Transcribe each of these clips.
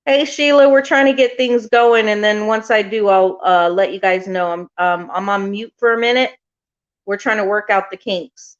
Hey Sheila, we're trying to get things going, and then once I do, I'll let you guys know. I'm on mute for a minute. We're trying to work out the kinks.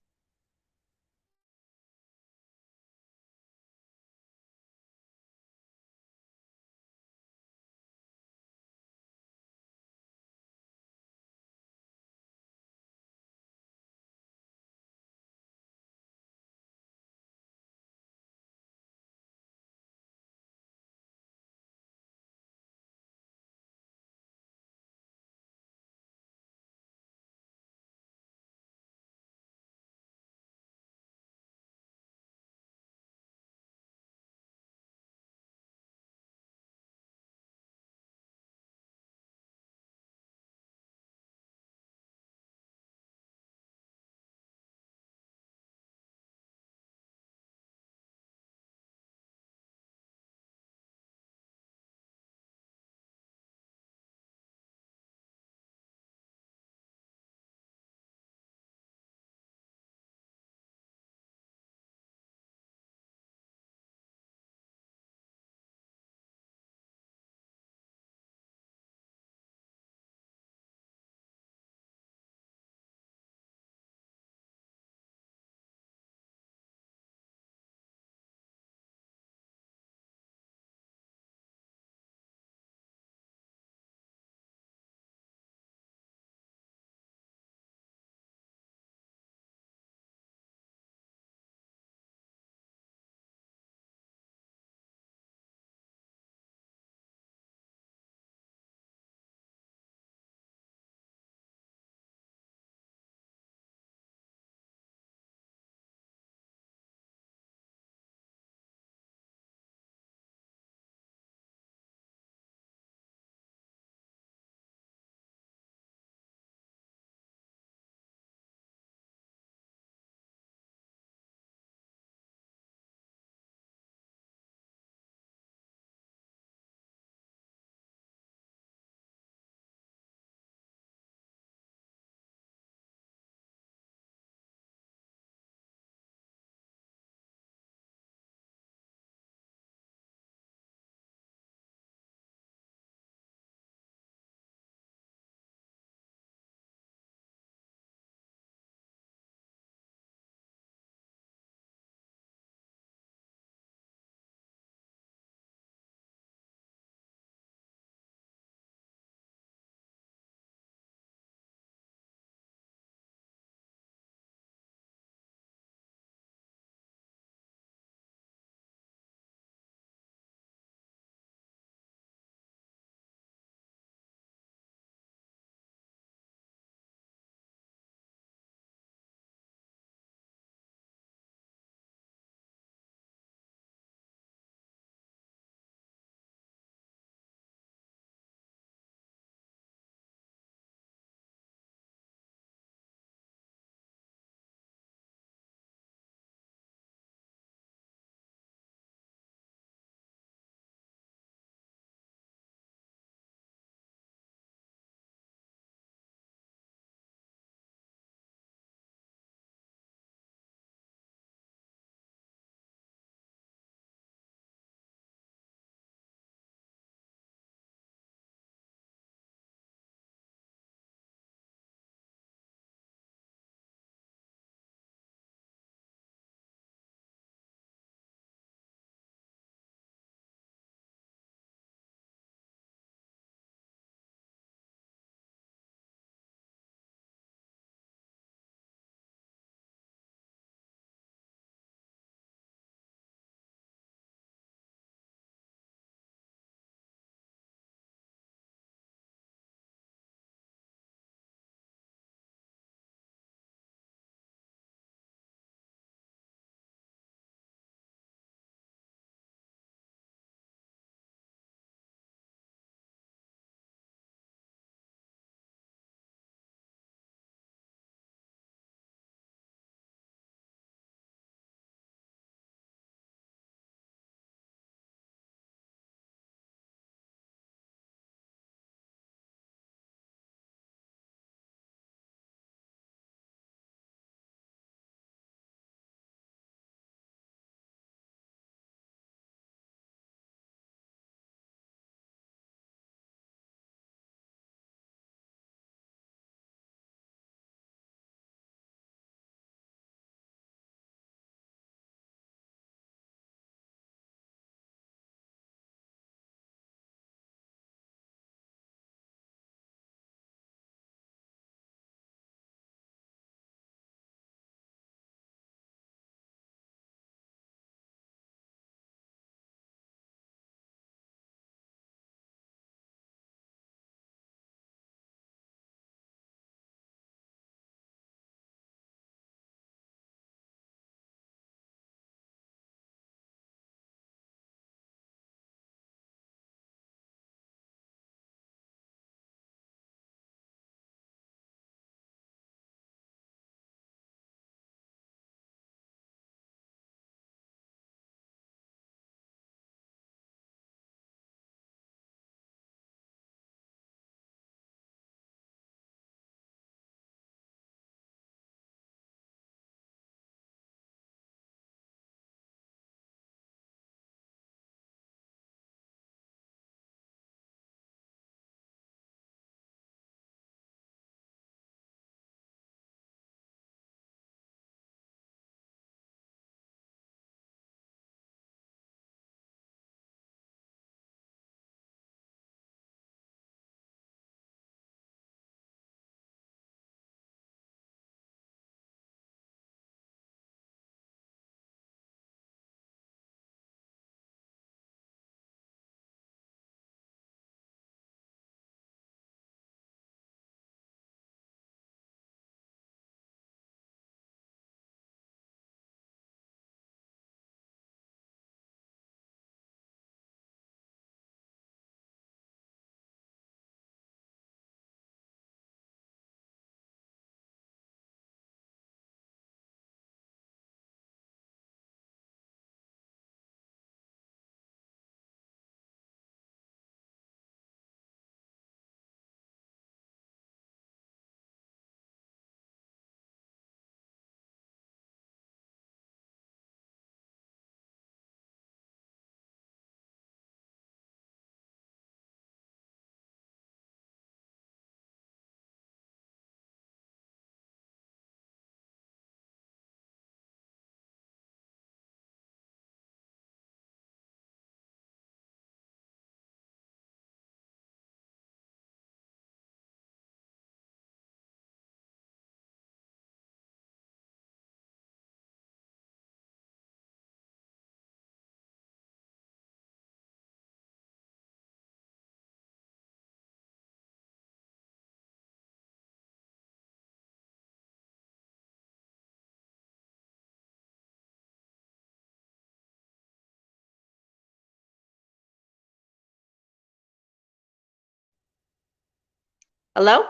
Hello?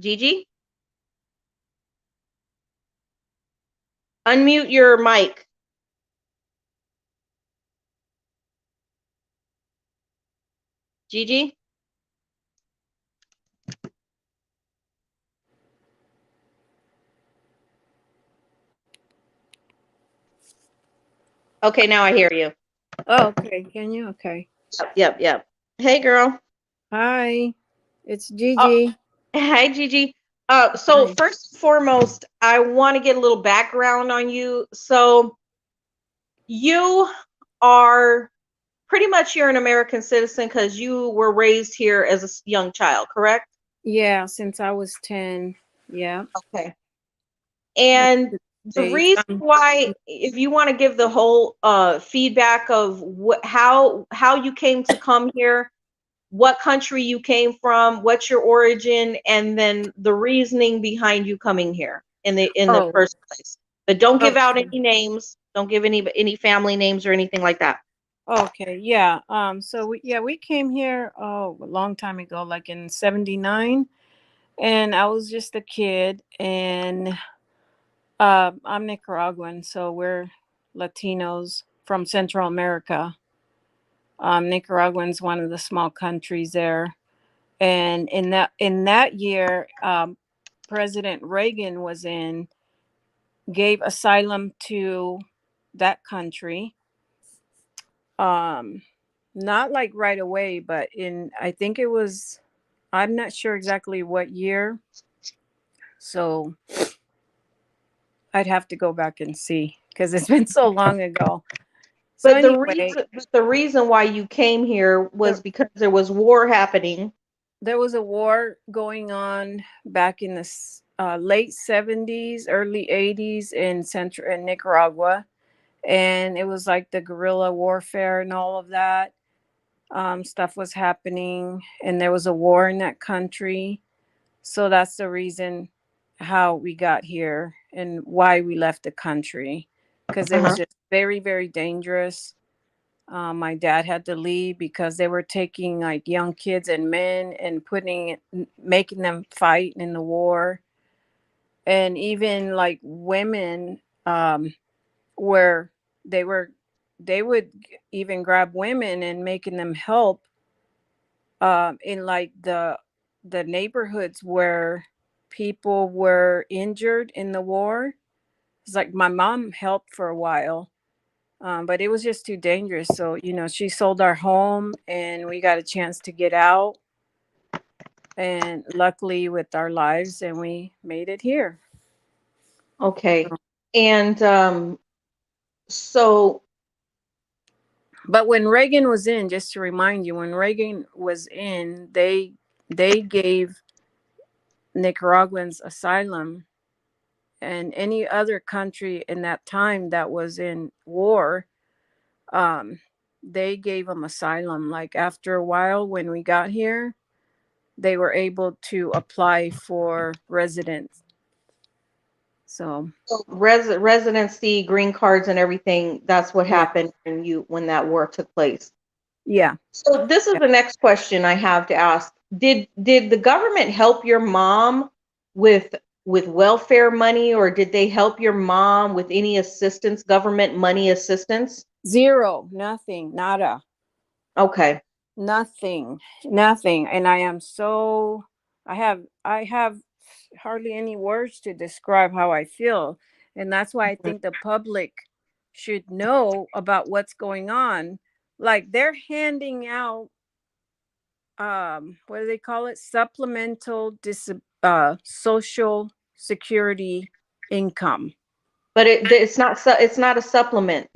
Gigi? Unmute your mic. Gigi? Okay, now I hear you. Oh, okay. Can you? Okay. Yep. Hey, girl. Hi, it's Oh, Gigi. hi, Gigi. So Hi. first and foremost, I want to get a little background on you. So you are pretty much you're an American citizen because you were raised here as a young child, correct? Yeah, since I was 10. Yeah. Okay. I And the the States. reason why, if you want to give the whole feedback of how you came to come here, what country you came from, what's your origin, and then the reasoning behind you coming here in the Oh, first place. But don't give out okay. any names. Don't give any family names or anything like that. Okay. Yeah. So we came here a long time ago, like in '79, and I was just a kid, and I'm Nicaraguan, so we're Latinos from Central America. Nicaraguan's one of the small countries there, and in that year, President Reagan gave asylum to that country. Um, Not like right away, but I think it was, I'm not sure exactly what year. So I'd have to go back and see because it's been so long ago. So But anyway, the reason why you came here was there, because there was war happening. there was a war going on back in the late '70s, early '80s in Nicaragua, and it was like the guerrilla warfare and all of that. Stuff was happening, and there was a war in that country. So that's the reason how we got here and why we left the country, because it was Uh-huh. just very, very dangerous. My dad had to leave because they were taking like young kids and men and making them fight in the war, and even like women, where they were, they would even grab women and making them help in like the neighborhoods where people were injured in the war. It's like my mom helped for a while, but it was just too dangerous. So she sold our home, and we got a chance to get out, and luckily with our lives, and we made it here. Okay. And so But when Reagan was in, just to remind you, when Reagan was in, they gave Nicaraguans asylum, and any other country in that time that was in war, um, they gave them asylum. Like after a while, when we got here, they were able to apply for residence. So residency, green cards, and everything. That's what yeah, happened when that war took place. yeah. So this is Yeah. the next question I have to ask. Did the government help your mom with with welfare money, or did they help your mom with any assistance, government money assistance? Zero, nothing, nada, Okay. nothing. And I have hardly any words to describe how I feel. And that's why I Mhm. think the public should know about what's going on. Like they're handing out, what do they call it? Supplemental social security income. But it's not a supplement.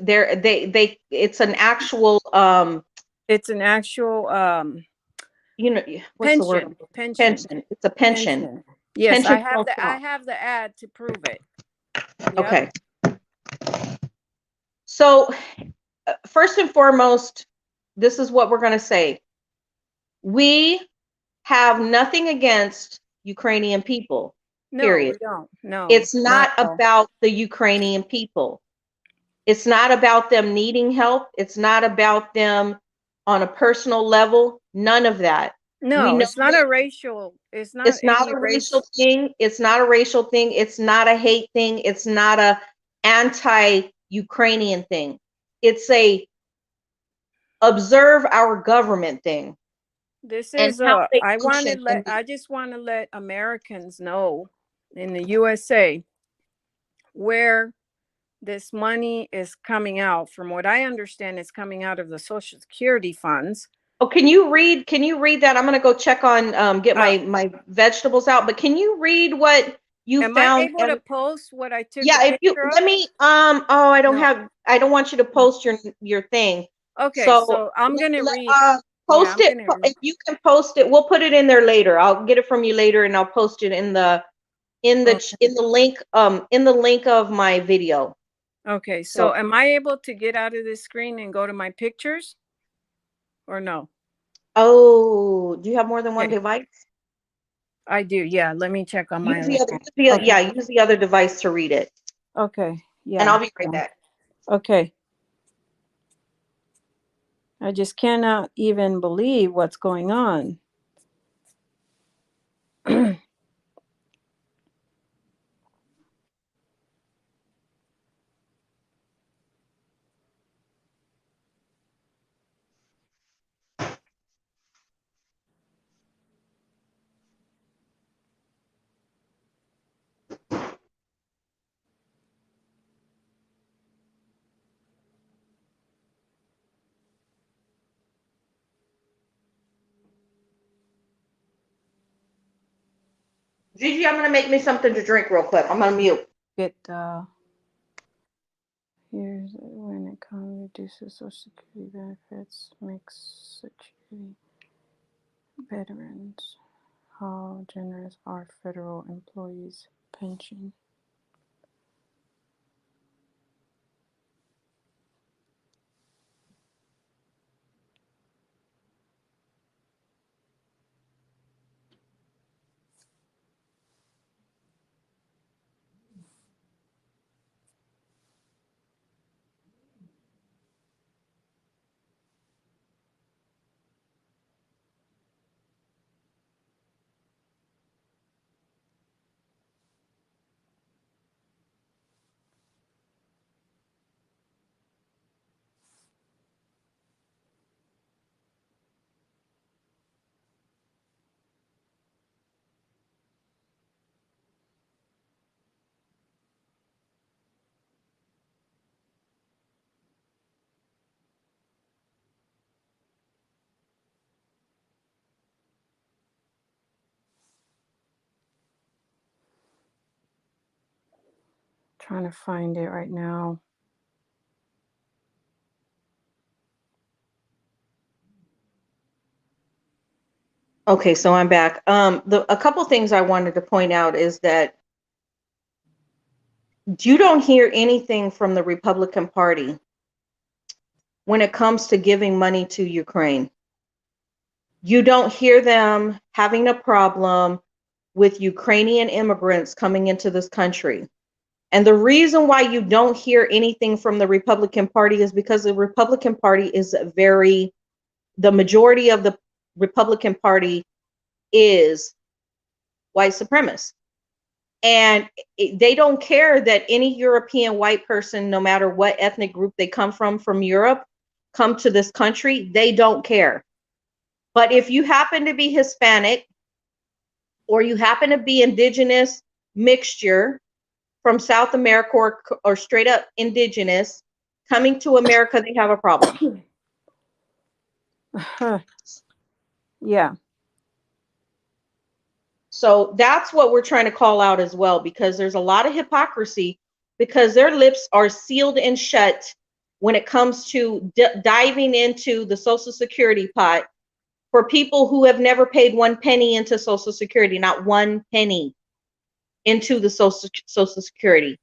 It's an actual It's an actual you know what's the word? pension. Pension. It's a pension. Pension. Yes, Pension I have health the I law. have the ad to prove it. Yep. Okay. So first and foremost, this is what we're going to say. We have nothing against Ukrainian people, No, period. we don't. No, It's not not at all. about the Ukrainian people. It's not about them needing help. It's not about them on a personal level. None of that. We No, know it's not that a racial. It's not it's not any a racial race. thing. It's not a racial thing. It's not a hate thing. It's not a anti-Ukrainian thing. It's a observe our government thing This and is how they I want to function let I just want to let Americans know in the USA where this money is coming out. From what I understand, it's coming out of the Social Security funds. Oh, can you read that? I'm gonna go check on get Uh, my vegetables out, but can you read what you am I found? able to And post what I took a yeah, if you picture of? let me oh, No. I don't want you to post your thing. Okay, So so I'm gonna read. Yeah, post I'm it gonna read. if you can post it. We'll put it in there later. I'll get it from you later and I'll post it in the Okay. in the link of my video. Okay, so So am I able to get out of this screen and go to my pictures or no? oh, do you have more than one Okay, device? I do. Yeah, let me check on my other phone. Okay. Yeah, use the other device to read it. Okay. And Yeah. I'll be right back. Okay. I just cannot even believe what's going on. Gigi, I'm gonna make me something to drink real quick. I'm gonna mute. Get here's when it comes reduces Social Security benefits, makes security veterans. How generous are federal employees' pension? Trying to find it right now. Okay, so I'm back. A couple things I wanted to point out is that you don't hear anything from the Republican Party when it comes to giving money to Ukraine. You don't hear them having a problem with Ukrainian immigrants coming into this country. And the reason why you don't hear anything from the Republican Party is because the Republican Party is the majority of the Republican Party is white supremacist. And they don't care that any European white person, no matter what ethnic group they come from Europe, come to this country. They don't care. But if you happen to be Hispanic or you happen to be indigenous mixture from South America or straight up indigenous coming to America, they have a problem. Yeah. So that's what we're trying to call out as well, because there's a lot of hypocrisy because their lips are sealed and shut when it comes to diving into the Social Security pot for people who have never paid one penny into Social Security, not one penny into the Social Security.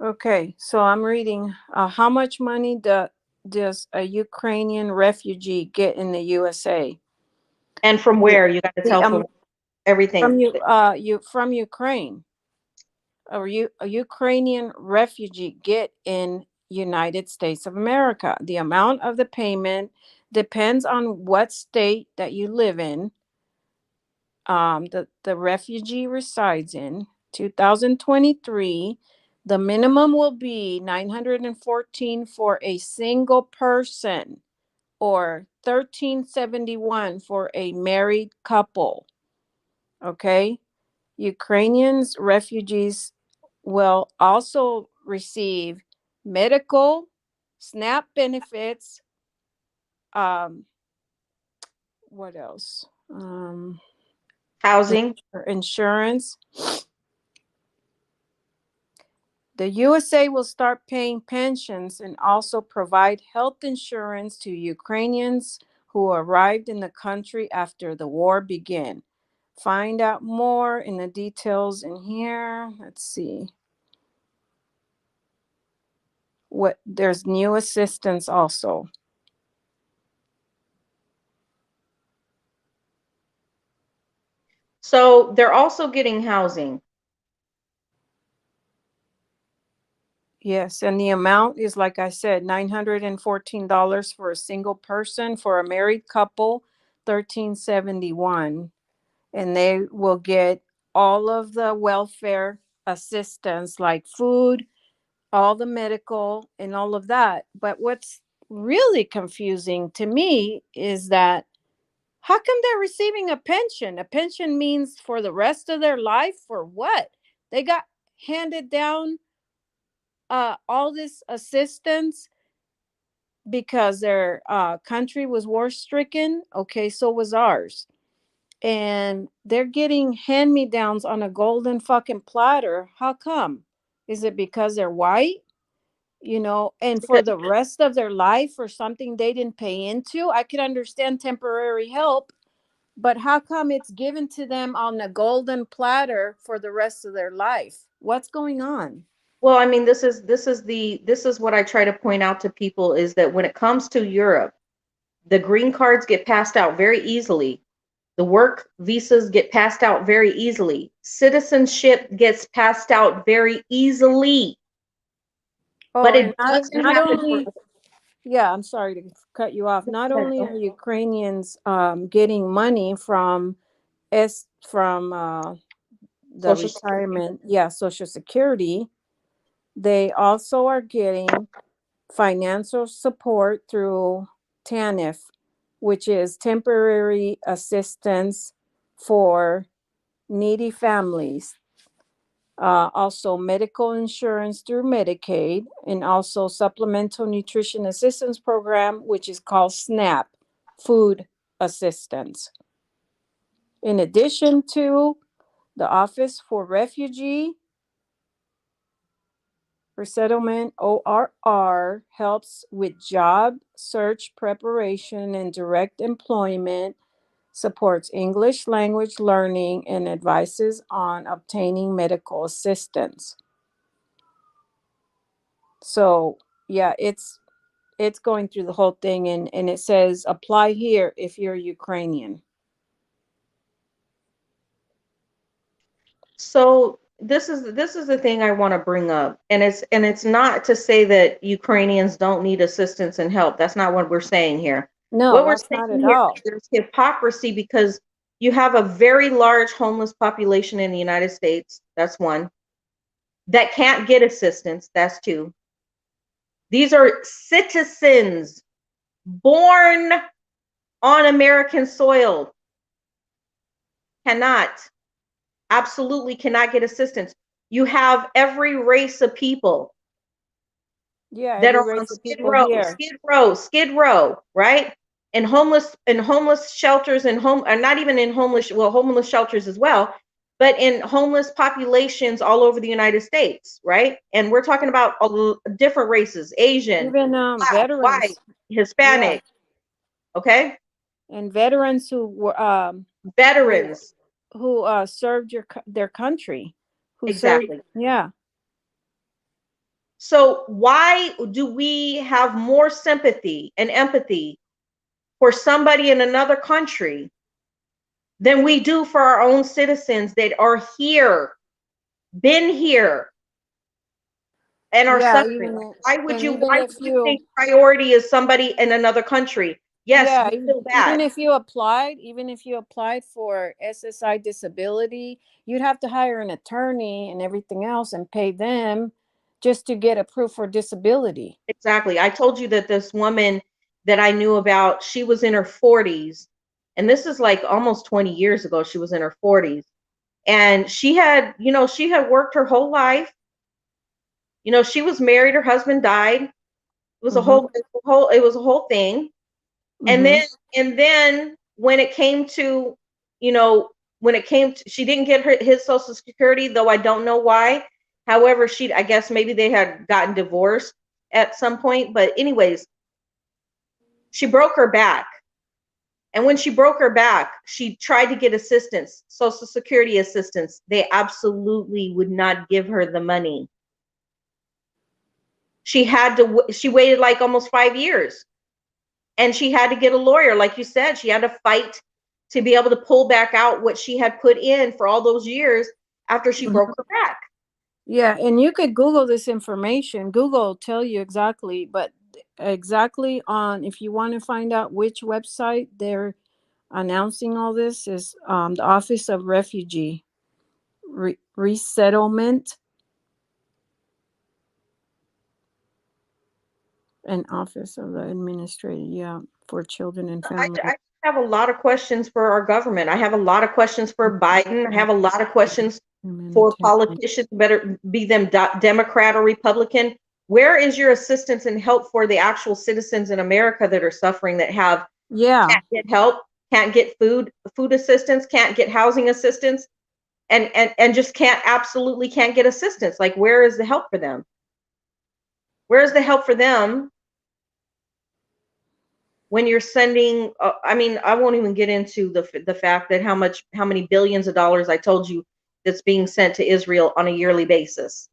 Okay, so I'm reading. How much money does a Ukrainian refugee get in the USA? And from The, where? You got to the tell from everything. from Ukraine. A Ukrainian refugee get in United States of America? The amount of the payment, depends on what state that you live in, the refugee resides in. 2023, the minimum will be 914 for a single person, or 1371 for a married couple. Okay. Ukrainians refugees will also receive medical, SNAP benefits, um what else, Housing. insurance. The USA will start paying pensions and also provide health insurance to Ukrainians who arrived in the country after the war began. Find out more in the details in here. Let's see. What, there's new assistance also. So they're also getting housing. Yes, and the amount is, like I said, $914 for a single person. For a married couple, $1371. And they will get all of the welfare assistance, like food, all the medical, and all of that. But what's really confusing to me is that, how come they're receiving a pension? A pension means for the rest of their life, for what? They got handed down all this assistance because their country was war stricken. Okay, so was ours. And they're getting hand me downs on a golden fucking platter. How come? Is it because they're white? You know, and for the rest of their life, or something they didn't pay into? I could understand temporary help, but how come it's given to them on a golden platter for the rest of their life? What's going on? Well, I mean, this is what I try to point out to people, is that when it comes to Europe, the green cards get passed out very easily. The work visas get passed out very easily. Citizenship gets passed out very easily. Oh, But and it doesn't not happen for, only, yeah, I'm sorry to cut you off. Not only go are Ukrainians getting money from the Social Security. retirement, yeah, Social Security, they also are getting financial support through TANF, which is temporary assistance for needy families. Also medical insurance through Medicaid, and also supplemental nutrition assistance program, which is called SNAP, food assistance. In addition to the Office for Refugee Resettlement, ORR, helps with job search preparation and direct employment, supports English language learning, and advises on obtaining medical assistance. So yeah, it's going through the whole thing, and it says apply here if you're Ukrainian. So this is the thing I want to bring up, and it's not to say that Ukrainians don't need assistance and help. That's not what we're saying here. No, What we're that's not saying at here all. is there's hypocrisy, because you have a very large homeless population in the United States. That's one. That can't get assistance. That's two. These are citizens born on American soil. Cannot, absolutely cannot get assistance. You have every race of people Yeah, that every are on race of people here. Skid Row, right? And homeless shelters, and home, or not even in homeless shelters as well, but in homeless populations all over the United States, right? And we're talking about different races: Asian, Even Black, white, veterans, yeah, Hispanic, okay? and veterans who were who Veterans, served their country, who served, exactly. yeah. So why do we have more sympathy and empathy for somebody in another country than we do for our own citizens that are here, been here, and are Yeah, suffering? even Why would and you even why if would you you, think priority is somebody in another country? Yes, Yeah, you feel bad. even if you applied for SSI disability, you'd have to hire an attorney and everything else and pay them just to get approved for disability. Exactly. I told you that this woman that I knew about, she was in her 40s, and this is like almost 20 years ago. She was in her 40s, and she had worked her whole life. She was married, her husband died. Mm-hmm. It was a whole thing. And Mm-hmm. then when it came to, you know, she didn't get his social security, though I don't know why. However, I guess maybe they had gotten divorced at some point. But anyways, she broke her back. And when she broke her back, she tried to get assistance, social security assistance. They absolutely would not give her the money. She waited like almost 5 years, and she had to get a lawyer. Like you said, she had to fight to be able to pull back out what she had put in for all those years after she broke her back. Yeah, and you could Google this information. Google will tell you exactly, but exactly on if you want to find out which website they're announcing all this is the Office of Refugee Resettlement and Office of the Administrator, yeah, for Children and Families. I have a lot of questions for our government. I have a lot of questions for Biden. I have a lot of questions for politicians, better be them Democrat or Republican. Where is your assistance and help for the actual citizens in America that are suffering, that can't get help, can't get food assistance, can't get housing assistance, and just absolutely can't get assistance? Like, where is the help for them? Where is the help for them when you're sending? I mean, I won't even get into the fact that how many billions of dollars I told you that's being sent to Israel on a yearly basis.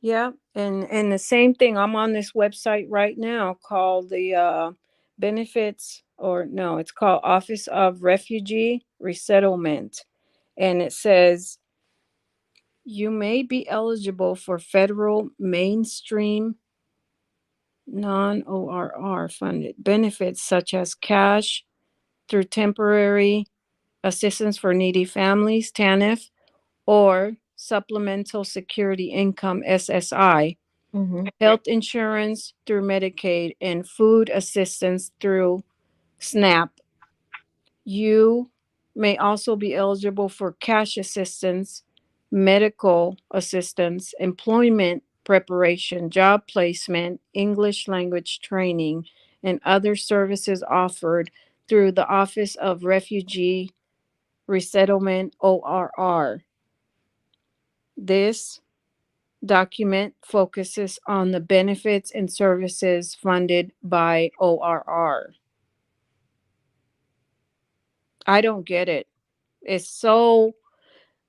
Yeah, and the same thing. I'm on this website right now called the benefits, or no, it's called Office of Refugee Resettlement, and it says you may be eligible for federal mainstream non-ORR funded benefits such as cash through temporary assistance for needy families, TANF, or supplemental security income, SSI, health insurance through Medicaid, and food assistance through SNAP. You may also be eligible for cash assistance, medical assistance, employment preparation, job placement, English language training, and other services offered through the Office of Refugee Resettlement, ORR. This document focuses on the benefits and services funded by ORR. I don't get it.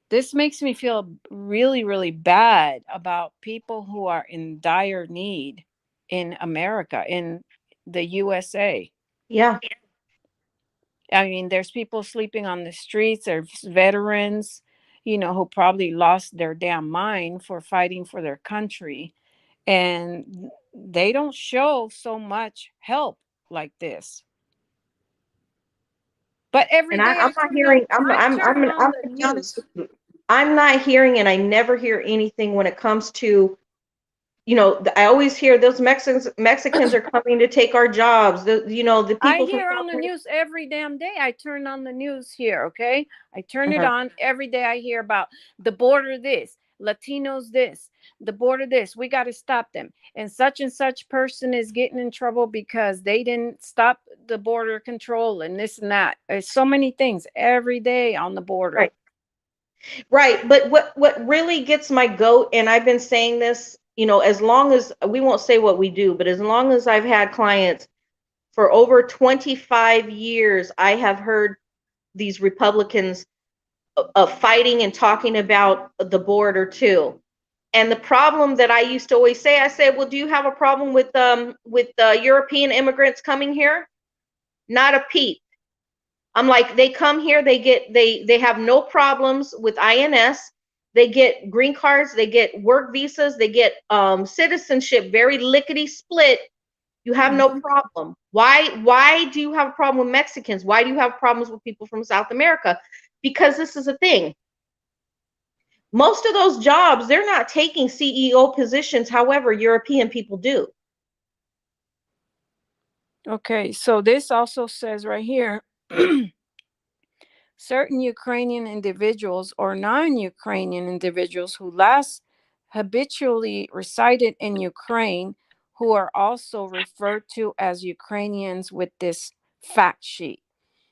This makes me feel really, really bad about people who are in dire need in America, in the USA. Yeah. I mean, there's people sleeping on the streets, there's veterans, who probably lost their damn mind for fighting for their country. And they don't show so much help like this. But every And day I'm not hearing. I turn on I'm the gonna be honest news. with you. I'm not hearing, and I never hear anything when it comes to, I always hear those Mexicans are coming to take our jobs. The I people from hear on South the America. news every damn day. I turn on the news here, okay? I turn it Uh-huh. on every day. I hear about the border this, Latinos this, the border this. We got to stop them. And such person is getting in trouble because they didn't stop the border control and this and that. There's so many things every day on the border. Right. Right. But what really gets my goat, and I've been saying this, as long as we won't say what we do, but as long as I've had clients for over 25 years, I have heard these Republicans fighting and talking about the border too. And the problem that I used to always say, I said, well, do you have a problem with European immigrants coming here? Not a peep. I'm like, they come here, they have no problems with INS. They get green cards, they get work visas, they get citizenship, very lickety split. You have no problem. Why do you have a problem with Mexicans? Why do you have problems with people from South America? Because this is a thing. Most of those jobs, they're not taking CEO positions. However, European people do. Okay, so this also says right here, certain Ukrainian individuals or non-Ukrainian individuals who last habitually resided in Ukraine, who are also referred to as Ukrainians with this fact sheet,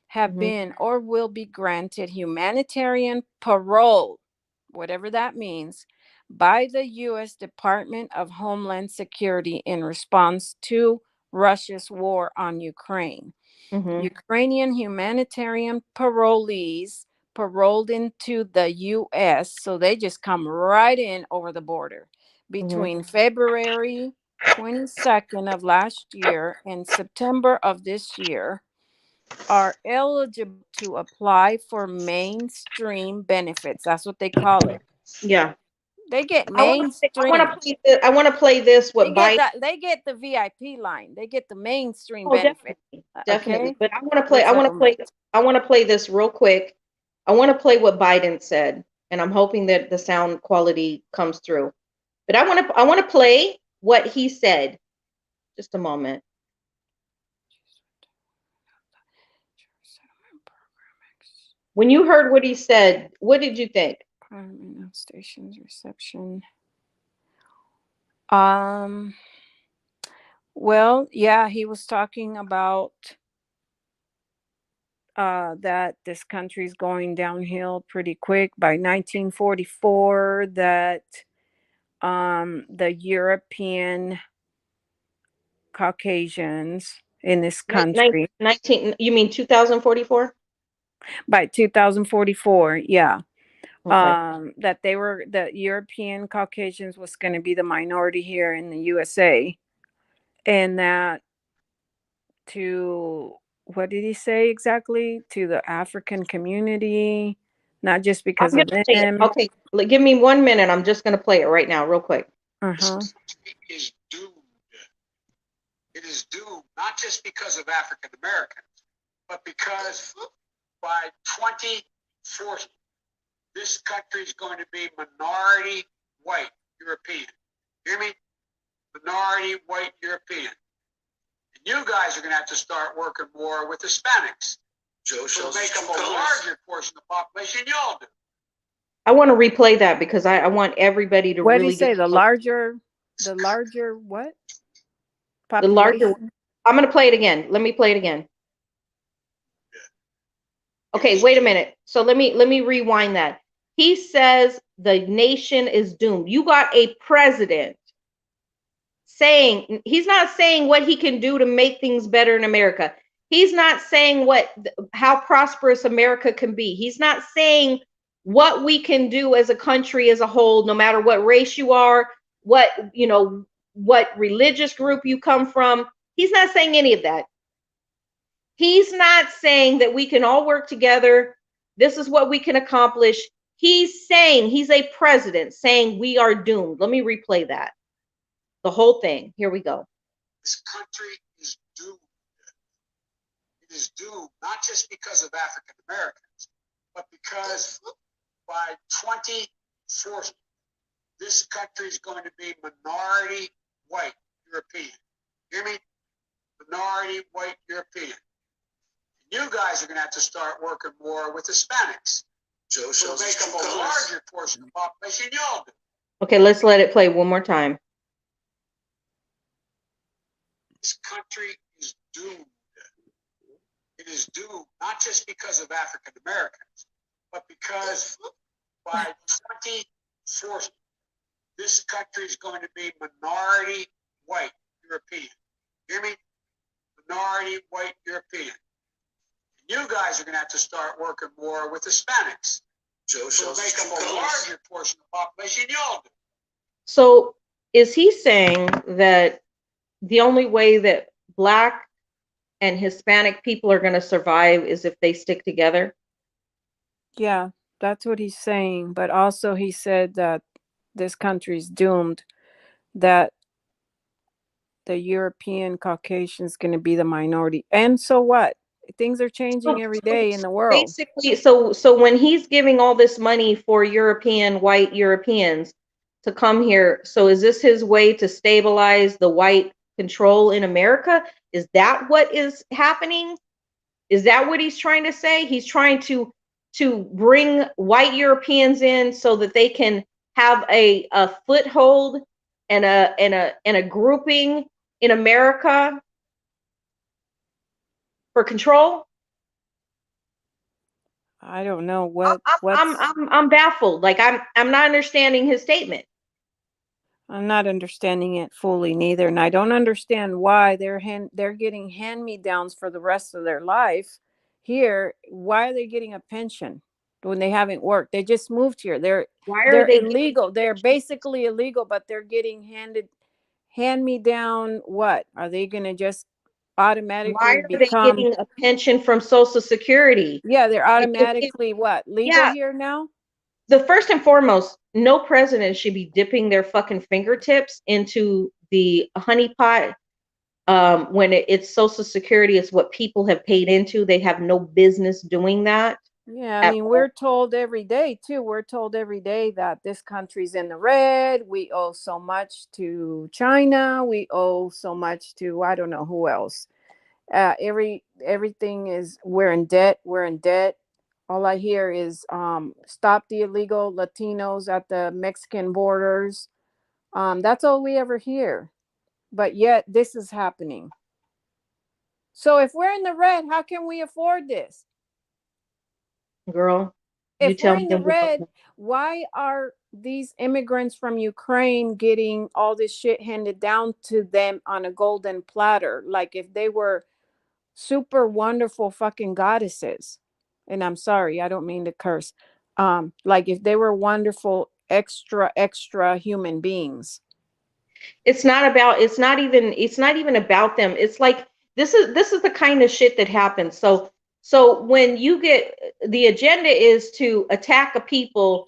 have been or will be granted humanitarian parole, whatever that means, by the U.S. Department of Homeland Security in response to Russia's war on Ukraine. Ukrainian humanitarian parolees paroled into the U.S., so they just come right in over the border between February 22nd of last year and September of this year, are eligible to apply for mainstream benefits. That's what they call it. Yeah. They get I want mainstream. to play this. They What get Biden? that. They get the VIP line. They get the mainstream Oh, benefit. definitely. Okay, But I want to play. with government. I want to play this real quick. I want to play what Biden said, and I'm hoping that the sound quality comes through. But I want to play what he said. Just a moment. When you heard what he said, what did you think? Stations reception. Well, yeah, he was talking about that this country's going downhill pretty quick by 1944, that the European Caucasians in this country 19, you mean 2044? by 2044, yeah. Okay. That they were, the European Caucasians was going to be the minority here in the USA, and that to, what did he say exactly, to the African community, not just I'm because gonna of play it. them. Okay, give me 1 minute. I'm just gonna play it right now, real quick. Is doomed. It is doomed not just because of African Americans, but because by 2040, this country is going to be minority white European. Hear me? Minority white European. And you guys are going to have to start working more with Hispanics. Joe shows make up a larger portion of the population than y'all do. I want to replay that because I want everybody to What did really he say? get The larger what? the larger. Population? I'm gonna play it again. Let me play it again. Okay, wait a minute. So let me rewind that. He says the nation is doomed. You got a president saying, he's not saying what he can do to make things better in America. He's not saying how prosperous America can be. He's not saying what we can do as a country as a whole, no matter what race you are, what, what religious group you come from. He's not saying any of that. He's not saying that we can all work together. This is what we can accomplish. He's saying, he's a president saying we are doomed. Let me replay that. The whole thing. Here we go. This country is doomed. It is doomed not just because of African Americans, but because by 2040, this country is going to be minority white European. Hear me? Minority white European. You guys are going to have to start working more with Hispanics. Joe shows make up a larger portion of the population than y'all do. Okay, let's let it play one more time. This country is doomed. It is doomed not just because of African Americans, but because by 2040, this country is going to be minority white European. Hear me? Minority white European. You guys are going to have to start working more with Hispanics. Joe shows make up a larger portion of the population than y'all do. So is he saying that the only way that Black and Hispanic people are going to survive is if they stick together? Yeah, that's what he's saying. But also he said that this country's doomed, that the European Caucasians going to be the minority. And so what? Things are changing every day in the world. Basically, so when he's giving all this money for white Europeans to come here, so is this his way to stabilize the white control in America? Is that what is happening? Is that what he's trying to say? He's trying to bring white Europeans in so that they can have a foothold and a grouping in America for control. I don't know what. I'm baffled. Like I'm not understanding his statement. I'm not understanding it fully neither, and I don't understand why they're getting hand-me-downs for the rest of their life here. Why are they getting a pension when they haven't worked? They just moved here. They're illegal. They're basically illegal, but they're getting hand-me-down. What are they going to just automatically Why are become? they getting a pension from Social Security? Yeah, they're automatically legal here now. The first and foremost, no president should be dipping their fucking fingertips into the honeypot when it's Social Security. It's what people have paid into. They have no business doing that. Yeah, I mean, we're told every day too. We're told every day that this country's in the red. We owe so much to China. We owe so much to I don't know who else. Everything is we're in debt. We're in debt. All I hear is stop the illegal Latinos at the Mexican borders. That's all we ever hear. But yet this is happening. So if we're in the red, how can we afford this? Girl, if we're in the red, why are these immigrants from Ukraine getting all this shit handed down to them on a golden platter? Like if they were super wonderful fucking goddesses. And I'm sorry, I don't mean to curse. Like if they were wonderful, extra human beings. It's not even about them. It's like this is the kind of shit that happens. So when you get the agenda is to attack a people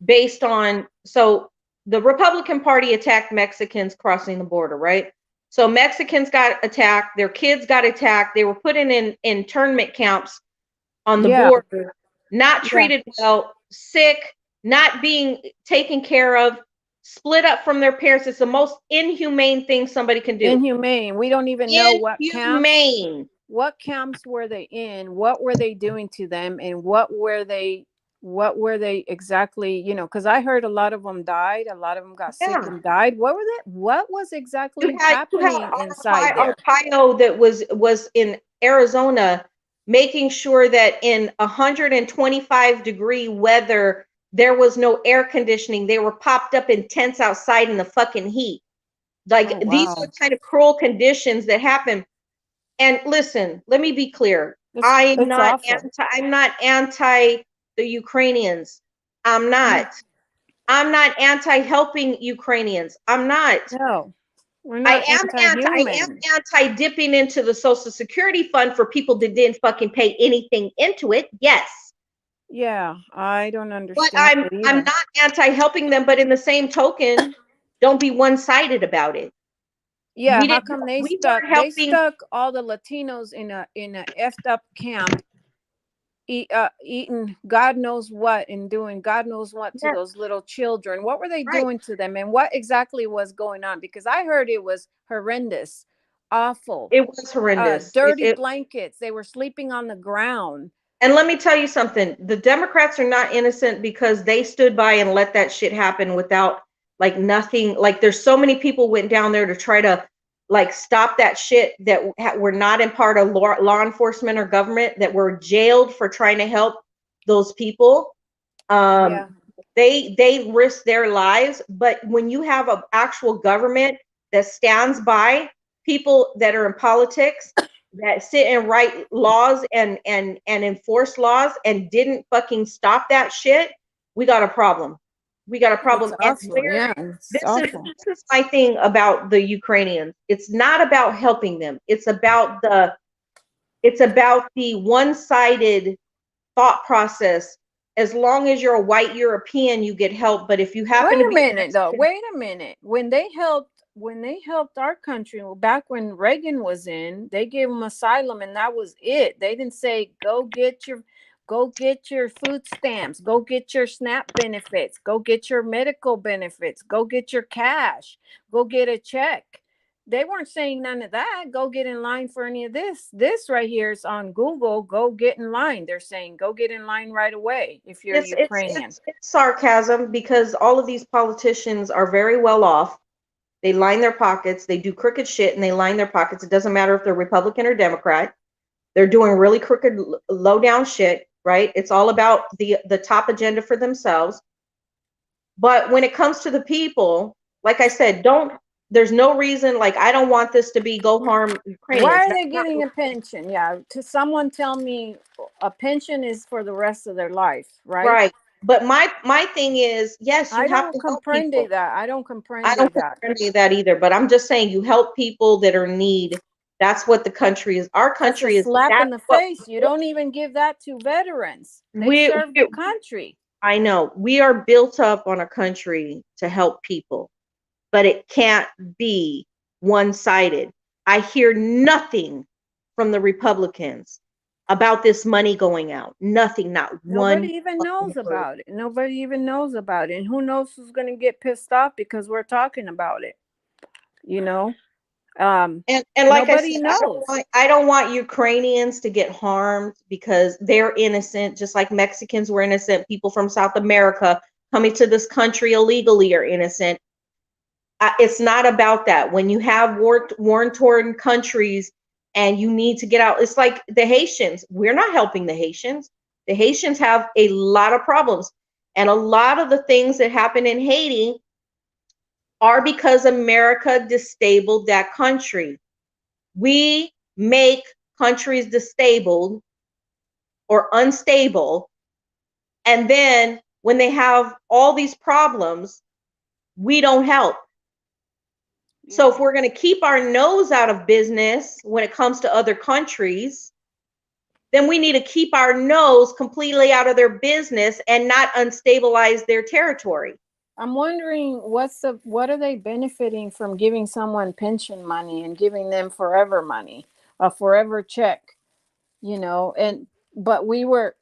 based on, so the Republican Party attacked Mexicans crossing the border, right? So Mexicans got attacked, their kids got attacked, they were put in internment camps on the border, not treated well, sick, not being taken care of, split up from their parents. It's the most inhumane thing somebody can do. Inhumane. We don't even know what camps. What camps were they in? What were they doing to them? And what were they exactly, because I heard a lot of them died, a lot of them got sick and died. What was exactly happening inside there? Arpaio that was in Arizona, making sure that in 125-degree weather there was no air conditioning. They were popped up in tents outside in the fucking heat. Like these are the kind of cruel conditions that happen. And listen, let me be clear. I'm not anti the Ukrainians. I'm not anti-helping Ukrainians. I'm not. No, we're not. I am anti-dipping into the Social Security fund for people that didn't fucking pay anything into it. Yes. Yeah, I don't understand. But I'm not anti-helping them, but in the same token, don't be one-sided about it. Yeah, how come they stuck all the Latinos in a effed up camp, eating God knows what and doing God knows what to those little children? What were they doing to them, and what exactly was going on? Because I heard it was horrendous, awful. It was horrendous. Dirty blankets. They were sleeping on the ground. And let me tell you something. The Democrats are not innocent because they stood by and let that shit happen without like nothing. Like there's so many people went down there to try to like stop that shit that were not in part of law enforcement or government, that were jailed for trying to help those people. They risk their lives. But when you have an actual government that stands by people that are in politics, that sit and write laws and enforce laws and didn't fucking stop that shit, we got a problem. We got a problem. This is my thing about the Ukrainians. It's not about helping them. It's about the one-sided thought process. As long as you're a white European, you get help. But if you happen to be wait a minute. When they helped when they helped our country back when Reagan was in, they gave them asylum and that was it. They didn't say go get your food stamps, go get your SNAP benefits, go get your medical benefits, go get your cash, go get a check. They weren't saying none of that. Go get in line for any of this. This right here is on Google. Go get in line. They're saying go get in line right away if you're Ukrainian. It's sarcasm because all of these politicians are very well off. They line their pockets. They do crooked shit and they line their pockets. It doesn't matter if they're Republican or Democrat. They're doing really crooked, low down shit, right? It's all about the top agenda for themselves. But when it comes to the people, like I said, there's no reason, like, I don't want this to be go harm Ukrainians. Why are they getting a pension? Yeah, to someone tell me a pension is for the rest of their life, right? Right. But my thing is, yes, you have to help people. I don't comprehend that either. But I'm just saying, you help people that are in need. That's what the country is. Our country is a slap in the face. You don't even give that to veterans. They serve the country. I know. We are built up on a country to help people, but it can't be one-sided. I hear nothing from the Republicans about this money going out. Nothing, not one. Nobody even knows about it. Nobody even knows about it. And who knows who's going to get pissed off because we're talking about it, you know? And like I said, knows. I don't want Ukrainians to get harmed because they're innocent, just like Mexicans were innocent. People from South America coming to this country illegally are innocent. It's not about that. When you have war-torn countries and you need to get out, it's like the Haitians. We're not helping the Haitians. The Haitians have a lot of problems. And a lot of the things that happen in Haiti are because America disabled that country. We make countries disabled or unstable. And then when they have all these problems, we don't help. So if we're going to keep our nose out of business when it comes to other countries, then we need to keep our nose completely out of their business and not unstabilize their territory. I'm wondering what are they benefiting from giving someone pension money and giving them forever money, a forever check, you know, but we're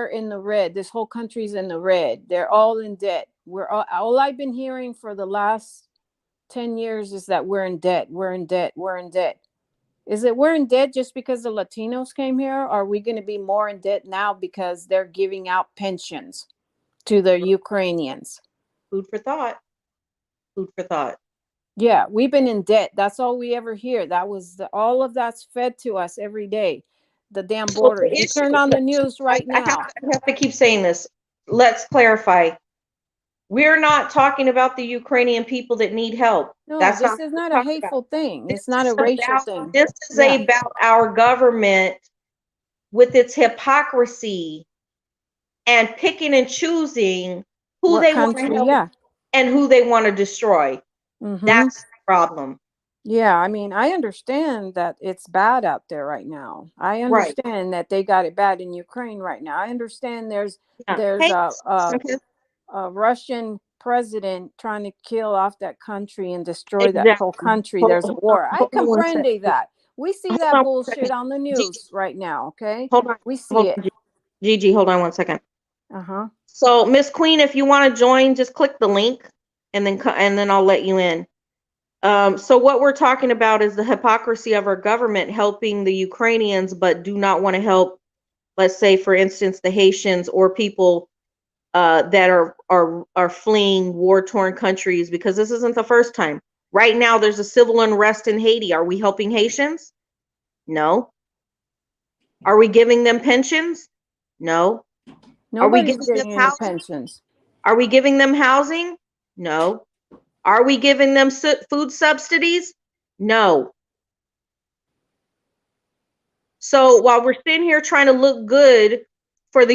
in the red. This whole country's in the red. They're all in debt. All I've been hearing for the last 10 years is that we're in debt. We're in debt. We're in debt. Is it we're in debt just because the Latinos came here? Or are we going to be more in debt now because they're giving out pensions to the Ukrainians? Food for thought. Food for thought. Yeah, we've been in debt. That's all we ever hear. That was all of that's fed to us every day. The damn border. You turn on the news right now. I have to keep saying this. Let's clarify. We're not talking about the Ukrainian people that need help. No, this is not a hateful thing. It's not a racial thing. This is about our government with its hypocrisy and picking and choosing who they want to help and who they want to destroy. Mm-hmm. That's the problem. Yeah, I mean, I understand that it's bad out there right now. I understand that they got it bad in Ukraine right now. I understand there's a Russian president trying to kill off that country and destroy that whole country. There's a war. I comprende that. We see that bullshit on the news right now, okay? Hold on. We see it. Gigi, hold on one second. Uh-huh. So, Miss Queen, if you want to join, just click the link and then I'll let you in. So what we're talking about is the hypocrisy of our government helping the Ukrainians, but do not want to help, let's say, for instance, the Haitians or people that are fleeing war-torn countries, because this isn't the first time. Right now, there's a civil unrest in Haiti. Are we helping Haitians? No. Are we giving them pensions? No. Nobody's giving them pensions. Are we giving them housing? No. Are we giving them food subsidies? No. So while we're sitting here trying to look good for the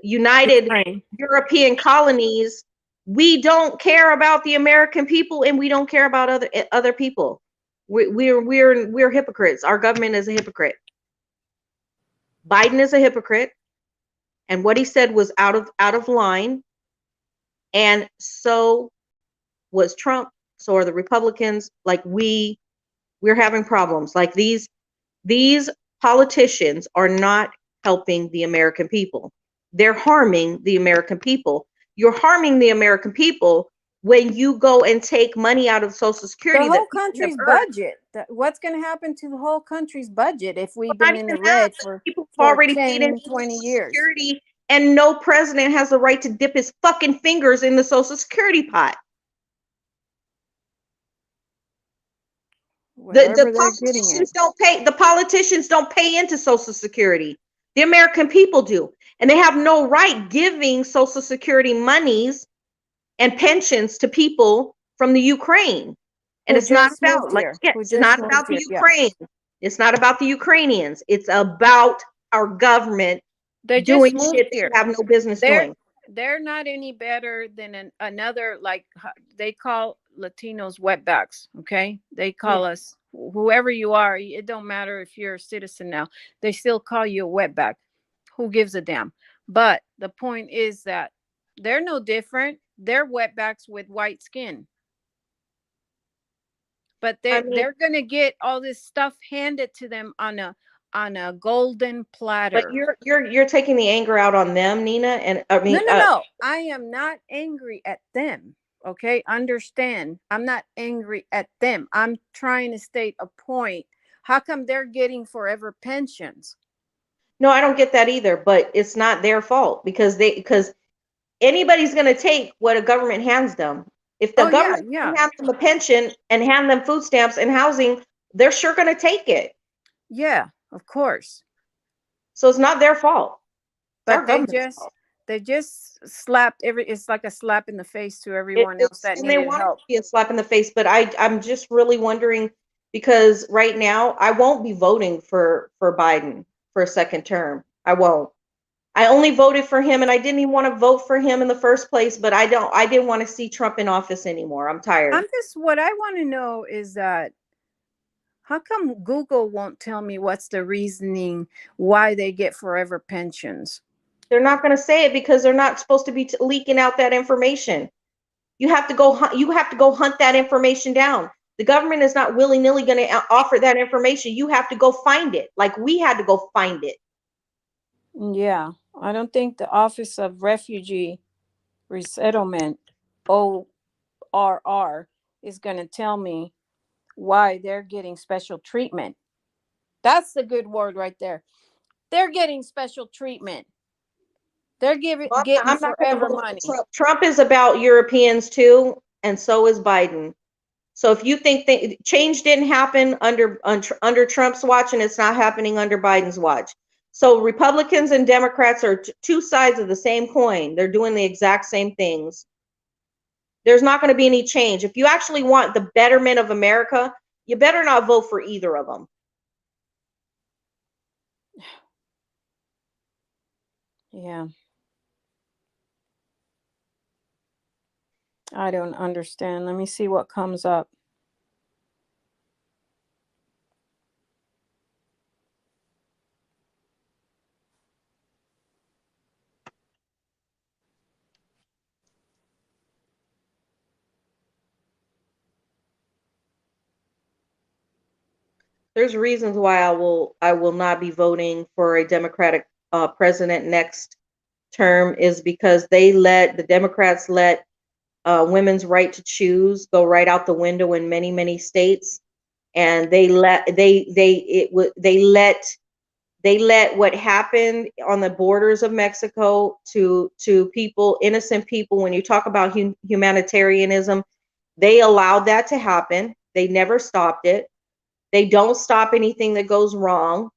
United European colonies, we don't care about the American people and we don't care about other people. We're hypocrites. Our government is a hypocrite. Biden is a hypocrite, and what he said was out of line. And so was Trump So are the Republicans. Like we're having problems. Like these politicians are not helping the American people. They're harming the American people. You're harming the American people when you go and take money out of Social The Security that whole people have country's earned. budget. What's going to happen to the whole country's budget if we've Not been in even the that. red People have for already paid 10, into 20 Social years? Security, and no president has the right to dip his fucking fingers in the Social Security pot. Wherever The they're getting politicians it. don't pay. The politicians don't pay into Social Security. The American people do, and they have no right giving Social Security monies and pensions to people from the Ukraine. And Who it's not just about, moved like, here. yeah, Who it's just not moved about the here. Yeah. Ukraine. It's not about the Ukrainians. It's about our government They doing just moved shit here. they have no business doing. They're not any better than another, like they call Latinos wetbacks. Okay, they call us whoever you are. It don't matter if you're a citizen now. They still call you a wetback. Who gives a damn? But the point is that they're no different. They're wetbacks with white skin. But they're gonna get all this stuff handed to them on a golden platter. But you're taking the anger out on them, Nina. And I mean, No. I am not angry at them. Okay, understand. I'm not angry at them. I'm trying to state a point. How come they're getting forever pensions? no, I don't get that either. But it's not their fault because anybody's going to take what a government hands them. If the government hands them a pension and hand them food stamps and housing, they're sure going to take it. Yeah, of course. So it's not their fault. But they just slapped it's like a slap in the face to everyone else that needed help. Be a slap in the face, but I'm just really wondering, because right now I won't be voting for Biden for a second term. I won't. I only voted for him, and I didn't even want to vote for him in the first place, but I didn't want to see Trump in office anymore. I'm tired. What I want to know is that how come Google won't tell me what's the reasoning why they get forever pensions? They're not going to say it because they're not supposed to be leaking out that information. You have to go hunt that information down. The government is not willy-nilly going to offer that information. You have to go find it. Like we had to go find it. Yeah, I don't think the Office of Refugee Resettlement, ORR, is going to tell me why they're getting special treatment. That's the good word right there. They're getting special treatment. They're getting forever money. Trump is about Europeans too, and so is Biden. So if you think change didn't happen under Trump's watch, and it's not happening under Biden's watch. So Republicans and Democrats are two sides of the same coin. They're doing the exact same things. There's not going to be any change. If you actually want the betterment of America, you better not vote for either of them. Yeah. I don't understand. Let me see what comes up. There's reasons why I will not be voting for a Democratic president next term, is because the Democrats let women's right to choose go right out the window in many states, and they let what happened on the borders of Mexico to people, innocent people. When you talk about humanitarianism, they allowed that to happen. They never stopped it. They don't stop anything that goes wrong.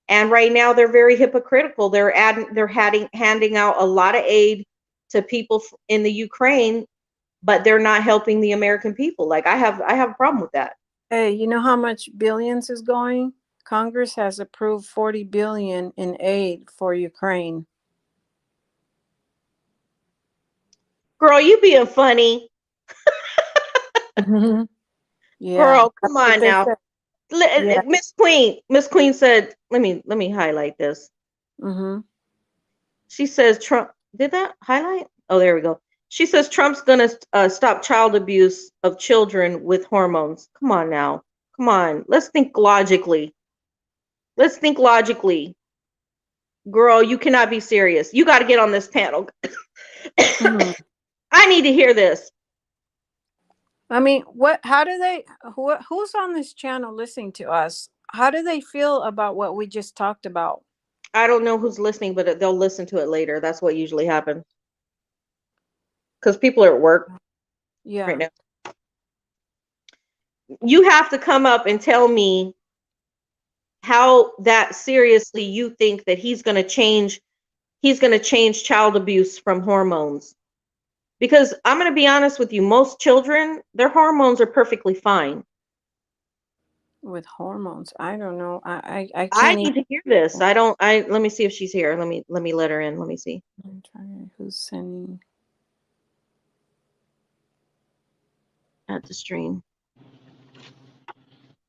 And right now they're very hypocritical. They're handing out a lot of aid to people in the Ukraine, but they're not helping the American people. Like I have a problem with that. Hey, you know how much billions is going? Congress has approved $40 billion in aid for Ukraine. Girl, you being funny. Yeah. Girl, come on now. Yeah. Miss Queen said, let me highlight this. She says Trump did that highlight. Oh, there we go. She says Trump's gonna stop child abuse of children with hormones. Come on now. Come on. Let's think logically. Let's think logically. Girl, you cannot be serious. You got to get on this panel. Mhm. I need to hear this. I mean, how do they, who's on this channel listening to us? How do they feel about what we just talked about? I don't know who's listening, but they'll listen to it later. That's what usually happens. Because people are at work Yeah. right now. You have to come up and tell me how that seriously you think that he's going to change child abuse from hormones. Because I'm going to be honest with you, most children, their hormones are perfectly fine. With hormones, I don't know. I I can't need to hear this. Let me see if she's here. Let me let her in. Let me see. I'm trying. Who's sending? At the stream.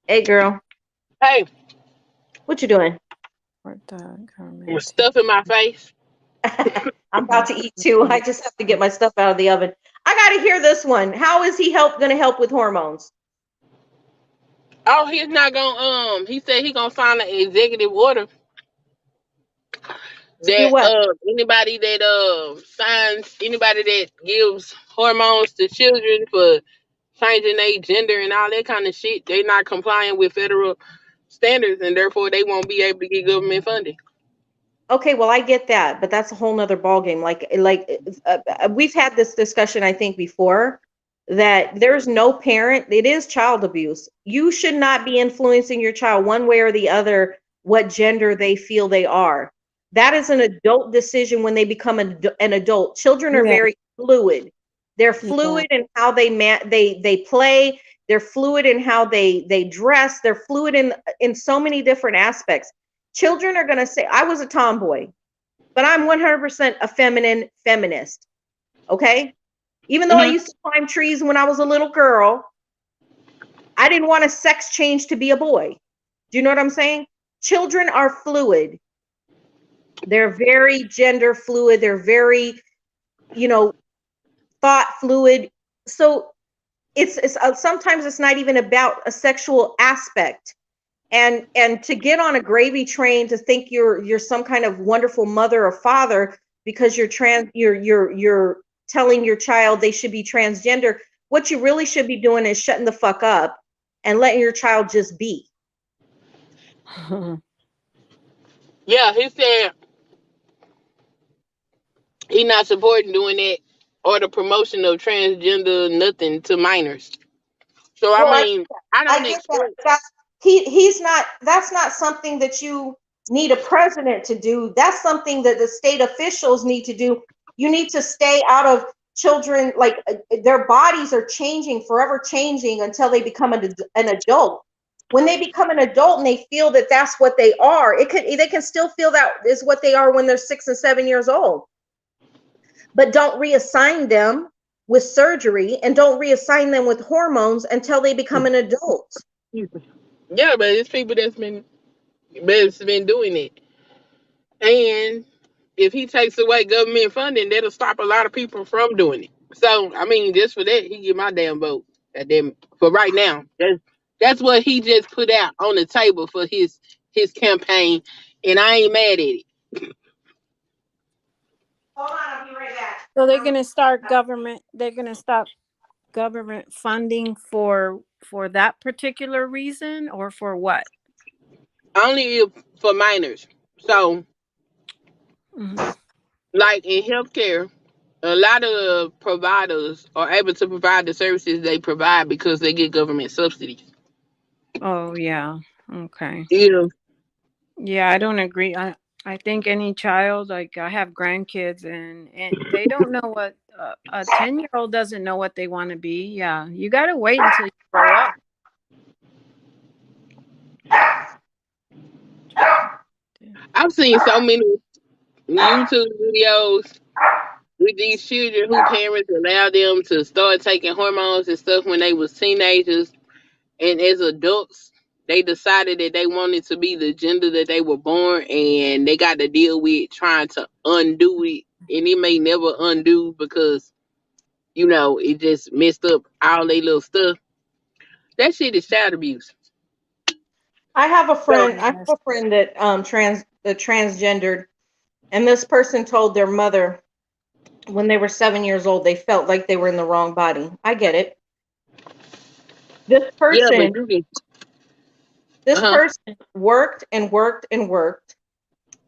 Hey girl, Hey, what you doing? What the with government? stuff in my face. I'm about to eat too. I just have to get my stuff out of the oven. I got to hear this one. How is he going to help with hormones? Oh, he's not gonna. He said he gonna sign an executive order Do that what? anybody that gives hormones to children for changing their gender and all that kind of shit, they not complying with federal standards, and therefore they won't be able to get government funding. Okay, well, I get that, but that's a whole nother ballgame. We've had this discussion, I think, before, that there's no parent. It is child abuse. You should not be influencing your child one way or the other what gender they feel they are. That is an adult decision when they become an adult. Children are Yeah. very fluid. They're Yeah. fluid in how they play. They're fluid in how they dress. They're fluid in so many different aspects. Children are going to say, I was a tomboy, but I'm 100% a feminist. Okay. Even though I Mhm. used to climb trees when I was a little girl, I didn't want a sex change to be a boy. Do you know what I'm saying? Children are fluid. They're very gender fluid. They're very, thought fluid. So it's sometimes it's not even about a sexual aspect. And to get on a gravy train to think you're some kind of wonderful mother or father because you're telling your child they should be transgender. What you really should be doing is shutting the fuck up and letting your child just be. Yeah, he said he not supporting doing that or the promotion of transgender nothing to minors. So I Well, mean, I I don't get that. expect. He's not. That's not something that you need a president to do. That's something that the state officials need to do. You need to stay out of children. Like their bodies are changing, forever changing until they become an adult. When they become an adult and they feel that that's what they are, they can still feel that is what they are when they're 6 and 7 years old. But don't reassign them with surgery and don't reassign them with hormones until they become an adult. Yeah, but it's people that's been doing it. And if he takes away government funding, that'll stop a lot of people from doing it. So I mean, just for that, he get my damn vote. Damn, for right now, that's what he just put out on the table for his campaign, and I ain't mad at it. Hold on, I'll be right back. So they're gonna start government. They're gonna stop government funding for that particular reason, or for what? Only for minors. So, Mhm. like in healthcare, a lot of providers are able to provide the services they provide because they get government subsidies. Oh yeah. Okay. Yeah. Yeah, I don't agree. I think any child, like I have grandkids, and they don't know what a 10-year-old doesn't know what they want to be. Yeah, you got to wait until you grow up. I've seen so many YouTube videos with these children who parents allow them to start taking hormones and stuff when they was teenagers, and as adults they decided that they wanted to be the gender that they were born, and they got to deal with trying to undo it, and it may never undo because it just messed up all they little stuff. That shit is child abuse. I have a So, friend. I have a friend that transgendered, and this person told their mother when they were 7 years old they felt like they were in the wrong body. I get it. This yeah, but person, you can. this Uh person worked and worked and worked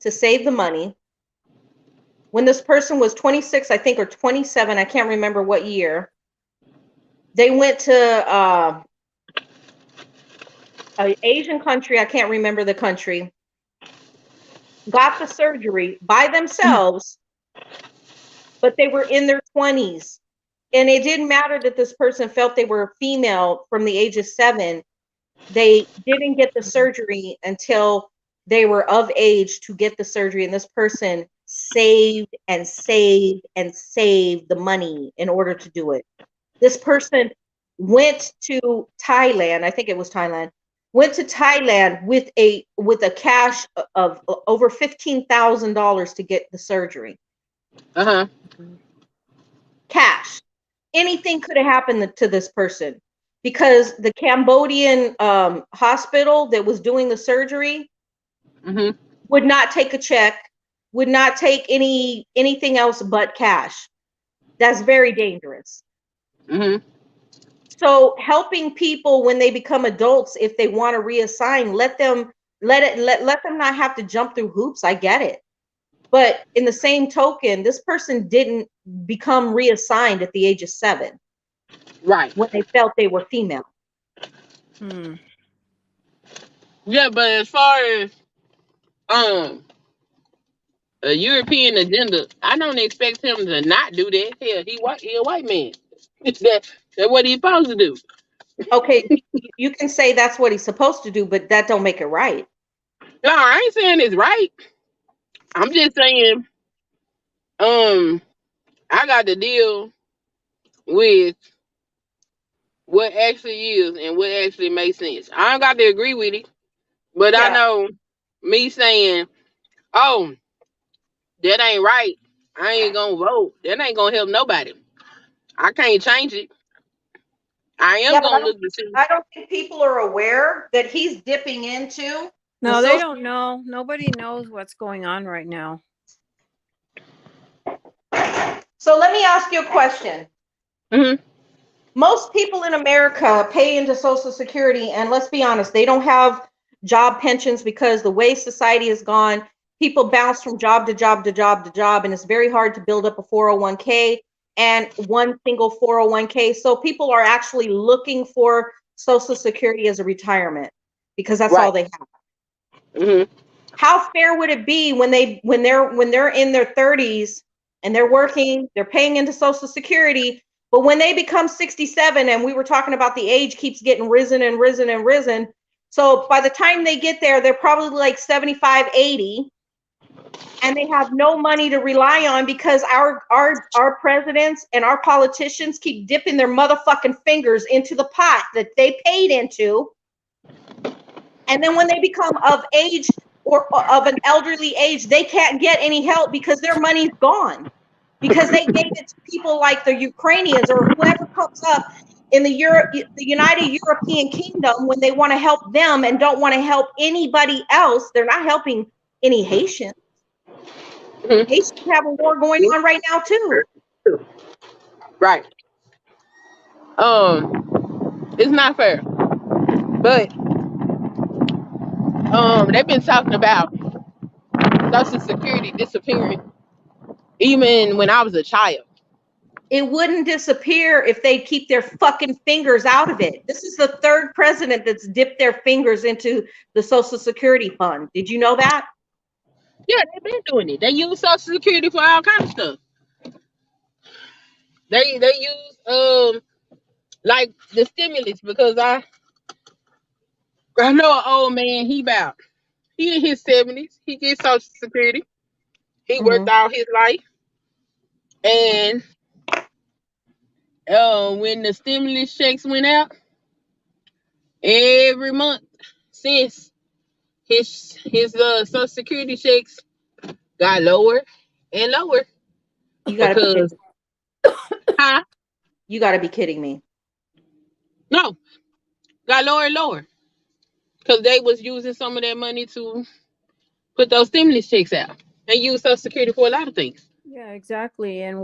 to save the money. When this person was 26, I think, or 27, I can't remember what year, they went to an Asian country. I can't remember the country. Got the surgery by themselves, but they were in their 20s. And it didn't matter that this person felt they were female from the age of 7. They didn't get the surgery until they were of age to get the surgery. And this person saved and saved and saved the money in order to do it. This person went to Thailand. I think it was Thailand. Went to Thailand with a cash of over $15,000 to get the surgery. huh. Cash. Anything could have happened to this person because the Cambodian hospital that was doing the surgery Mhm. would not take a check, would not take anything else but cash. That's very dangerous. Mhm. So helping people when they become adults, if they want to reassign, let them not have to jump through hoops. I get it. But in the same token, this person didn't become reassigned at the age of 7 Right. when they felt they were female. Hmm. Yeah, but as far as um a European agenda, I don't expect him to not do that. Hell, he a white man. That's what he's supposed to do. Okay, you can say that's what he's supposed to do, but that don't make it right. No, I ain't saying it's right. I'm just saying, um, I got to deal with what actually is and what actually makes sense. I don't got to agree with it, but I Yeah. know me saying, "Oh, that ain't right. I ain't gonna vote. That ain't gonna help nobody. I can't change it. I am Yeah, but gonna look to see." I don't think people are aware that he's dipping into the No, they social. don't know. Nobody knows what's going on right now. So let me ask you a question. Hmm. Most people in America pay into Social Security, and let's be honest, they don't have job pensions because the way society has gone, people bounce from job to job to job to job, and it's very hard to build up a 401k and one single 401k. So people are actually looking for Social Security as a retirement because that's all Right. they have. Hmm. How fair would it be when they're in their 30s and they're working, they're paying into Social Security, but when they become 67, and we were talking about the age keeps getting risen and risen and risen, so by the time they get there, they're probably like 75, 80, and they have no money to rely on because our presidents and our politicians keep dipping their motherfucking fingers into the pot that they paid into. And then when they become of age or of an elderly age, they can't get any help because their money's gone. Because they gave it to people like the Ukrainians or whoever comes up in the United European Kingdom when they want to help them and don't want to help anybody else. They're not helping any Haitians. Hmm. Haitians have a war going on right now too. Right. It's not fair, but they've been talking about Social Security disappearing even when I was a child. It wouldn't disappear if they keep their fucking fingers out of it. This is the third president that's dipped their fingers into the Social Security fund. Did you know that? Yeah, they've been doing it. They use Social Security for all kind of stuff. They use like the stimulus because I know an old man. He in his 70s. He gets Social Security. He Mm-hmm. worked all his life, and when the stimulus checks went out every month since his Social Security checks got lower and lower You got to pay. because huh? You got to be kidding me. No, got lower and lower because they was using some of that money to put those stimulus checks out and use Social Security for a lot of things. Yeah, exactly. And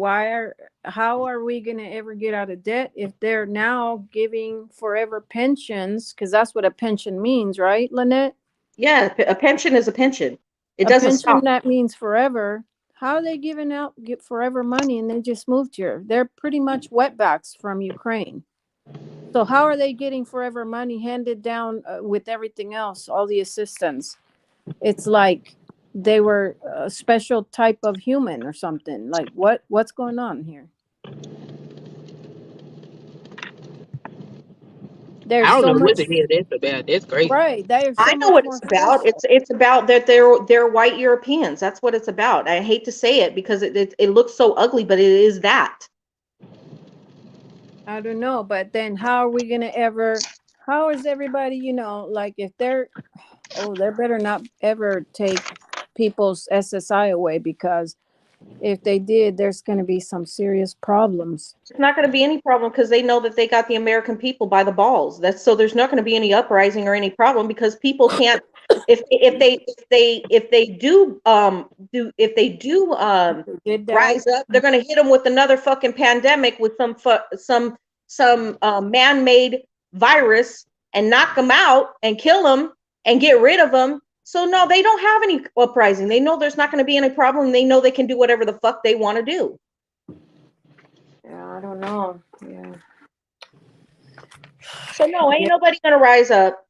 how are we going to ever get out of debt if they're now giving forever pensions? Because that's what a pension means, right, Lynette? Yeah, a pension is a pension. It A doesn't pension stop. that means forever. How are they giving out get forever money and they just moved here? They're pretty much wetbacks from Ukraine. So how are they getting forever money handed down with everything else, all the assistance? It's like they were a special type of human or something. Like what's going on here? I There's don't so know what much, the hell that's about. That's crazy. right? There's I so know much what more it's about. special. It's about that they're white Europeans. That's what it's about. I hate to say it because it looks so ugly, but it is that. I don't know, but then how are we gonna ever? How is everybody? Like if they're, they better not ever take people's SSI away, because if they did, there's going to be some serious problems. It's not going to be any problem because they know that they got the American people by the balls. So there's not going to be any uprising or any problem because people can't. If they do Did that? rise up, they're going to hit them with another fucking pandemic with some man-made virus and knock them out and kill them and get rid of them. So no, they don't have any uprising. They know there's not going to be any problem. They know they can do whatever the fuck they want to do. Yeah, I don't know. Yeah. So no, ain't nobody gonna rise up.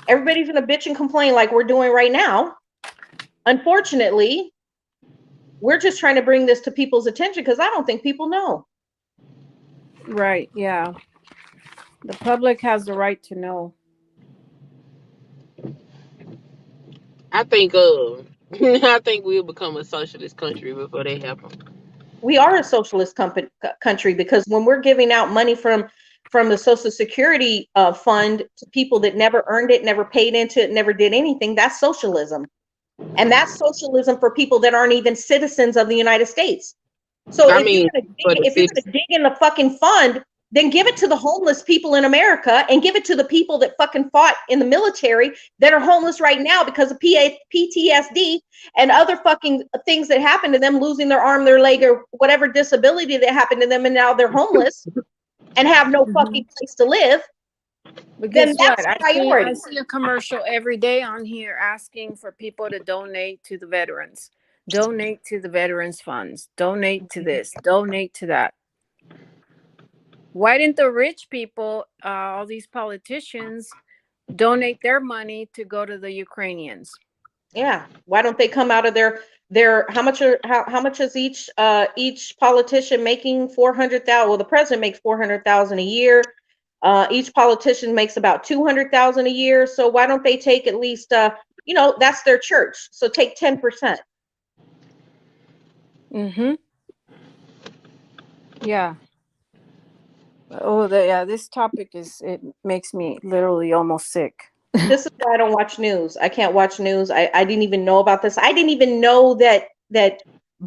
Everybody's gonna bitch and complain like we're doing right now. Unfortunately, we're just trying to bring this to people's attention because I don't think people know. Right. Yeah. The public has the right to know. I think I think we'll become a socialist country before they happen. We are a socialist country because when we're giving out money from the Social Security fund to people that never earned it, never paid into it, never did anything, that's socialism. And that's socialism for people that aren't even citizens of the United States. So I if mean, you're gonna dig in the fucking fund, then give it to the homeless people in America and give it to the people that fucking fought in the military that are homeless right now because of PTSD and other fucking things that happened to them, losing their arm, their leg, or whatever disability that happened to them, and now they're homeless and have no fucking place to live. But Then guess that's what? a priority. I see a commercial every day on here asking for people to donate to the veterans. Donate to the veterans funds. Donate to this. Donate to that. Why didn't the rich people, all these politicians, donate their money to go to the Ukrainians? Yeah. Why don't they come out of their how much is each politician making? 400,000. Well, the president makes 400,000 a year. Each politician makes about 200,000 a year. So why don't they take at least that's their church. So take 10%. Mm-hmm. Yeah. Oh, this topic it makes me literally almost sick. This is why I don't watch news. I can't watch news. I didn't even know about this. I didn't even know that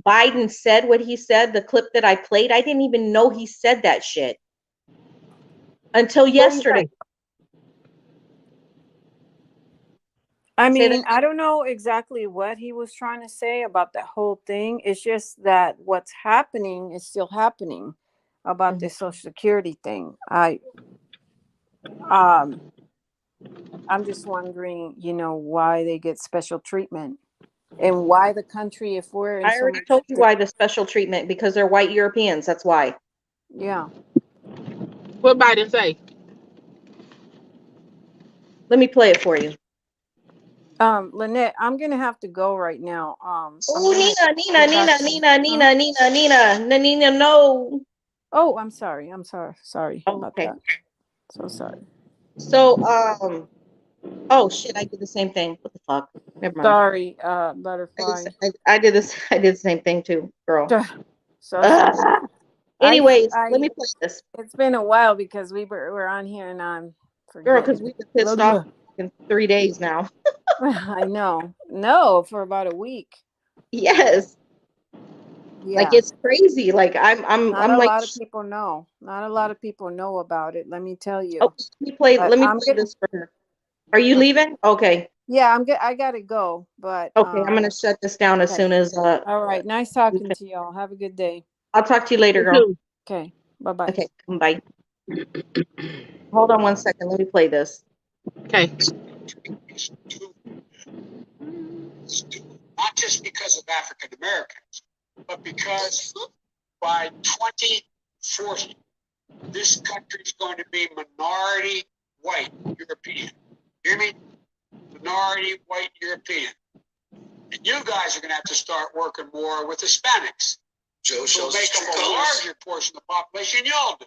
Biden said what he said, the clip that I played. I didn't even know he said that shit until yesterday. I mean, I don't know exactly what he was trying to say about the whole thing. It's just that what's happening is still happening about this Social Security thing. I'm just wondering, why they get special treatment and why the country, if we're in I already told you why the special treatment, because they're white Europeans. That's why. Yeah. What Biden say? Let me play it for you. Lynette, I'm gonna have to go right now. Nina, no. Oh, I'm sorry. Sorry about that. So sorry. So, oh shit, I did the same thing. What the fuck? Never mind. Sorry, Butterfly. I did this. I did the same thing too, girl. So sorry. Anyways, let me play this. It's been a while because we're on here and I'm forgetting. Girl, because we've been pissed off in 3 days now. I know. No, for about a week. Yes. Like Yeah. it's crazy. Like Not I'm a like, lot of people know. Not a lot of people know about it. Let me tell oh, you. But let me I'm play good. this for her. Are you leaving? Okay. Yeah, I'm good. I gotta go. But Okay, I'm gonna shut this down as okay. soon as All right. Nice talking to y'all. Have a good day. I'll talk to you later, Me girl. too. Okay. Bye bye. Okay, bye. Hold on one second. Let me play this. Okay. Is doomed. Is doomed. Not just because of African Americans, but because by 2040, this country is going to be minority white European. Hear me? Minority white European. And you guys are going to have to start working more with Hispanics. Joe shows make up a larger portion of the population. Y'all do.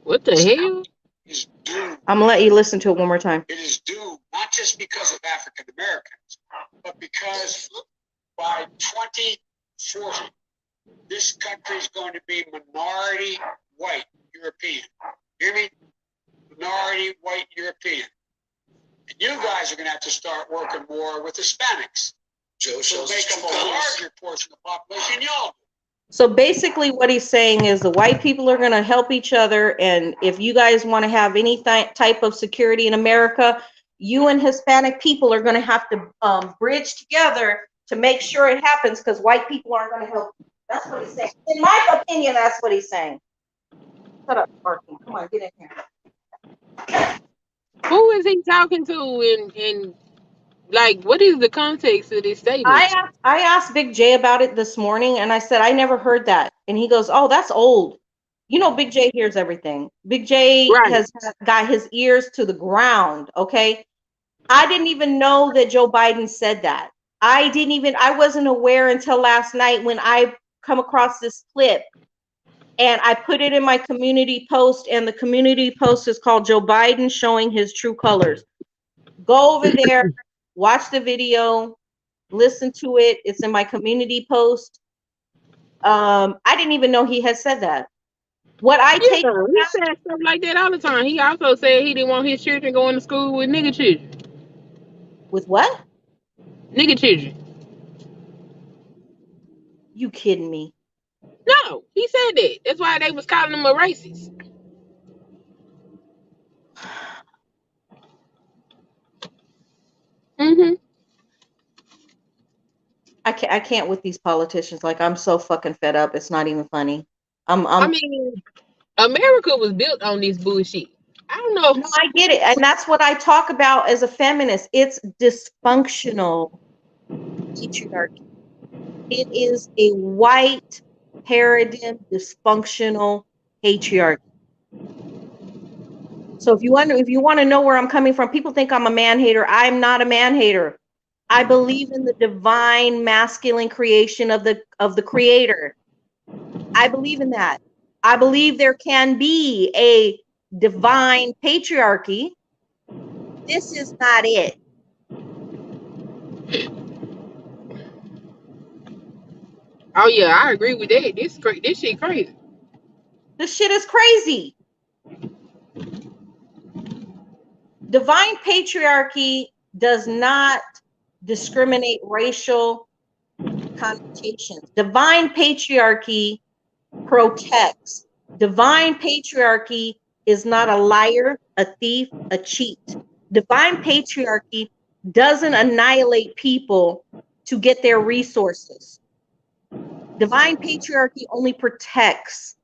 What the hell? Is doomed. I'm gonna let you listen to it one more time. It is doomed not just because of African Americans, but because by 2040, this country is going to be minority white European. Hear me? Minority white European. And you guys are going to have to start working more with Hispanics. Joe shows make up a larger portion of the population. Y'all do. So basically, what he's saying is the white people are going to help each other, and if you guys want to have any type of security in America, you and Hispanic people are going to have to bridge together to make sure it happens, because white people aren't going to help. That's what he's saying. In my opinion, that's what he's saying. Shut up, Sparky. Come on, get in here. Who is he talking to? And like, what is the context of this statement? I asked Big J about it this morning, and I said I never heard that, and he goes, "Oh, that's old." You know, Big J hears everything. Big J Right. has got his ears to the ground. Okay, I didn't even know that Joe Biden said that. I wasn't aware until last night when I come across this clip, and I put it in my community post, and the community post is called Joe Biden showing his true colors. Go over there, watch the video, listen to it. It's in my community post. I didn't even know he had said that. What I Yeah, take he said stuff like that all the time. He also said he didn't want his children going to school with nigga children. with what? Nigga children. You kidding me? No, he said that. That's why they was calling him a racist. Mm-hmm. I can't with these politicians. Like I'm so fucking fed up. It's not even funny. I I'm mean, America was built on this bullshit. I don't know. No, I get it. And that's what I talk about as a feminist. It's dysfunctional patriarchy. It is a white paradigm dysfunctional patriarchy. So if you want to know where I'm coming from, people think I'm a man hater. I'm not a man hater. I believe in the divine masculine creation of the creator. I believe in that. I believe there can be a divine patriarchy. This is not it. Oh yeah, I agree with that. This shit crazy. This shit is crazy. Divine patriarchy does not discriminate racial connotations. Divine patriarchy protects. Divine patriarchy is not a liar, a thief, a cheat. Divine patriarchy doesn't annihilate people to get their resources. Divine patriarchy only protects.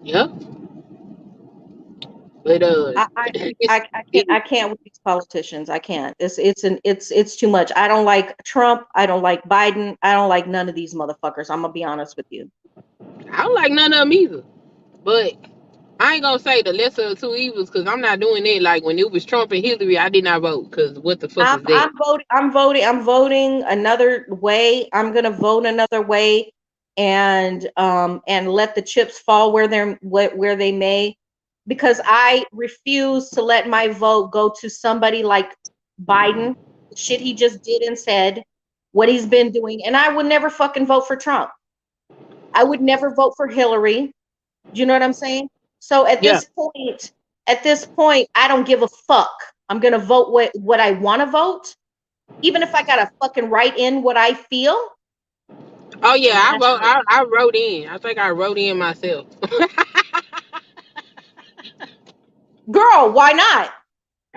Yep. But I, it's, I can't with these politicians. I can't. It's too much. I don't like Trump. I don't like Biden. I don't like none of these motherfuckers. I'm gonna be honest with you. I don't like none of them either. But I ain't gonna say the lesser of two evils because I'm not doing it. Like when it was Trump and Hillary, I did not vote because what the fuck is that? I'm voting. I'm voting another way. I'm gonna vote another way, and let the chips fall where they may, because I refuse to let my vote go to somebody like Biden. The shit he just did and said, what he's been doing, and I would never fucking vote for Trump. I would never vote for Hillary. Do you know what I'm saying? So at Yeah. this point, at this point, I don't give a fuck. I'm gonna vote what I want to vote, even if I gotta fucking write in what I feel. Oh yeah, I wrote in. I think I wrote in myself. Girl, why not?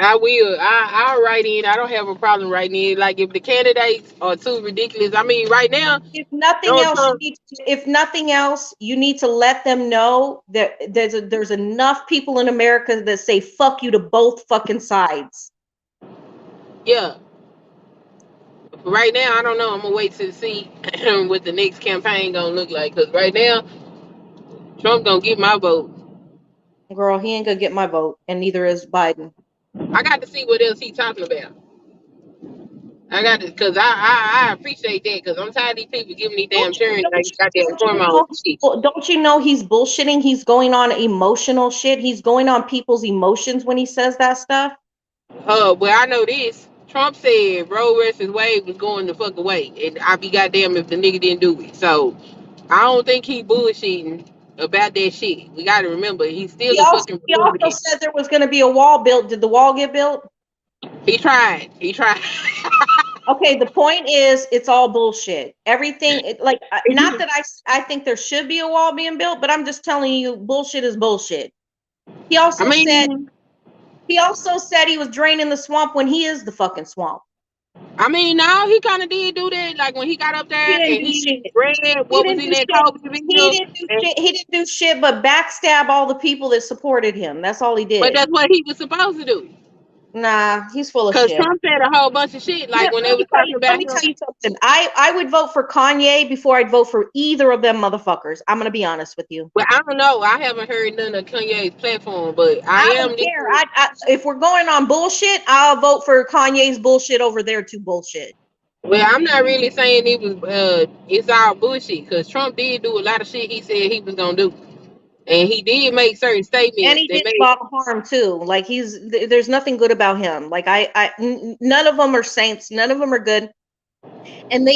I will. I'll write in. I don't have a problem writing in. Like if the candidates are too ridiculous. I mean, right now, If nothing Donald else, Trump. you need to let them know that there's enough people in America that say fuck you to both fucking sides. Yeah. Right now, I don't know. I'm gonna wait to see what the next campaign gonna look like. Cause right now, Trump gonna get my vote. Girl, he ain't gonna get my vote, and neither is Biden. I got to see what else he talking about. I got to, cause I appreciate that. Cause I'm tired of these people giving these damn turns like goddamn hormones and shit. Don't you know he's bullshitting? He's going on emotional shit. He's going on people's emotions when he says that stuff. Well, I know this. Trump said Roe versus Wade was going the fuck away, and I'd be goddamn if the nigga didn't do it. So I don't think he bullshitting about that shit. We got to remember, he's still He a also, fucking he also Republican. said there was going to be a wall built. Did the wall get built? He tried. He tried. Okay, the point is, it's all bullshit. Everything, not that I think there should be a wall being built, but I'm just telling you, bullshit is bullshit. He also I mean, said he was draining the swamp when he is the fucking swamp. no, he kind of did do that. Like when he got up there He didn't and do he shit. read what was in that COVID video. He didn't do shit but backstab all the people that supported him. That's all he did. But that's what he was supposed to do. Nah, he's full of Because shit. Trump said a whole bunch of shit. Like when they were talking about let me tell you something. I would vote for Kanye before I'd vote for either of them motherfuckers. I'm gonna be honest with you. Well, I don't know. I haven't heard none of Kanye's platform, but I don't care. If we're going on bullshit, I'll vote for Kanye's bullshit over there too bullshit. Well, I'm not really saying it was it's all bullshit because Trump did do a lot of shit he said he was gonna do. And he did make certain statements. And he did a lot of harm too. Like there's nothing good about him. Like none of them are saints. None of them are good. And they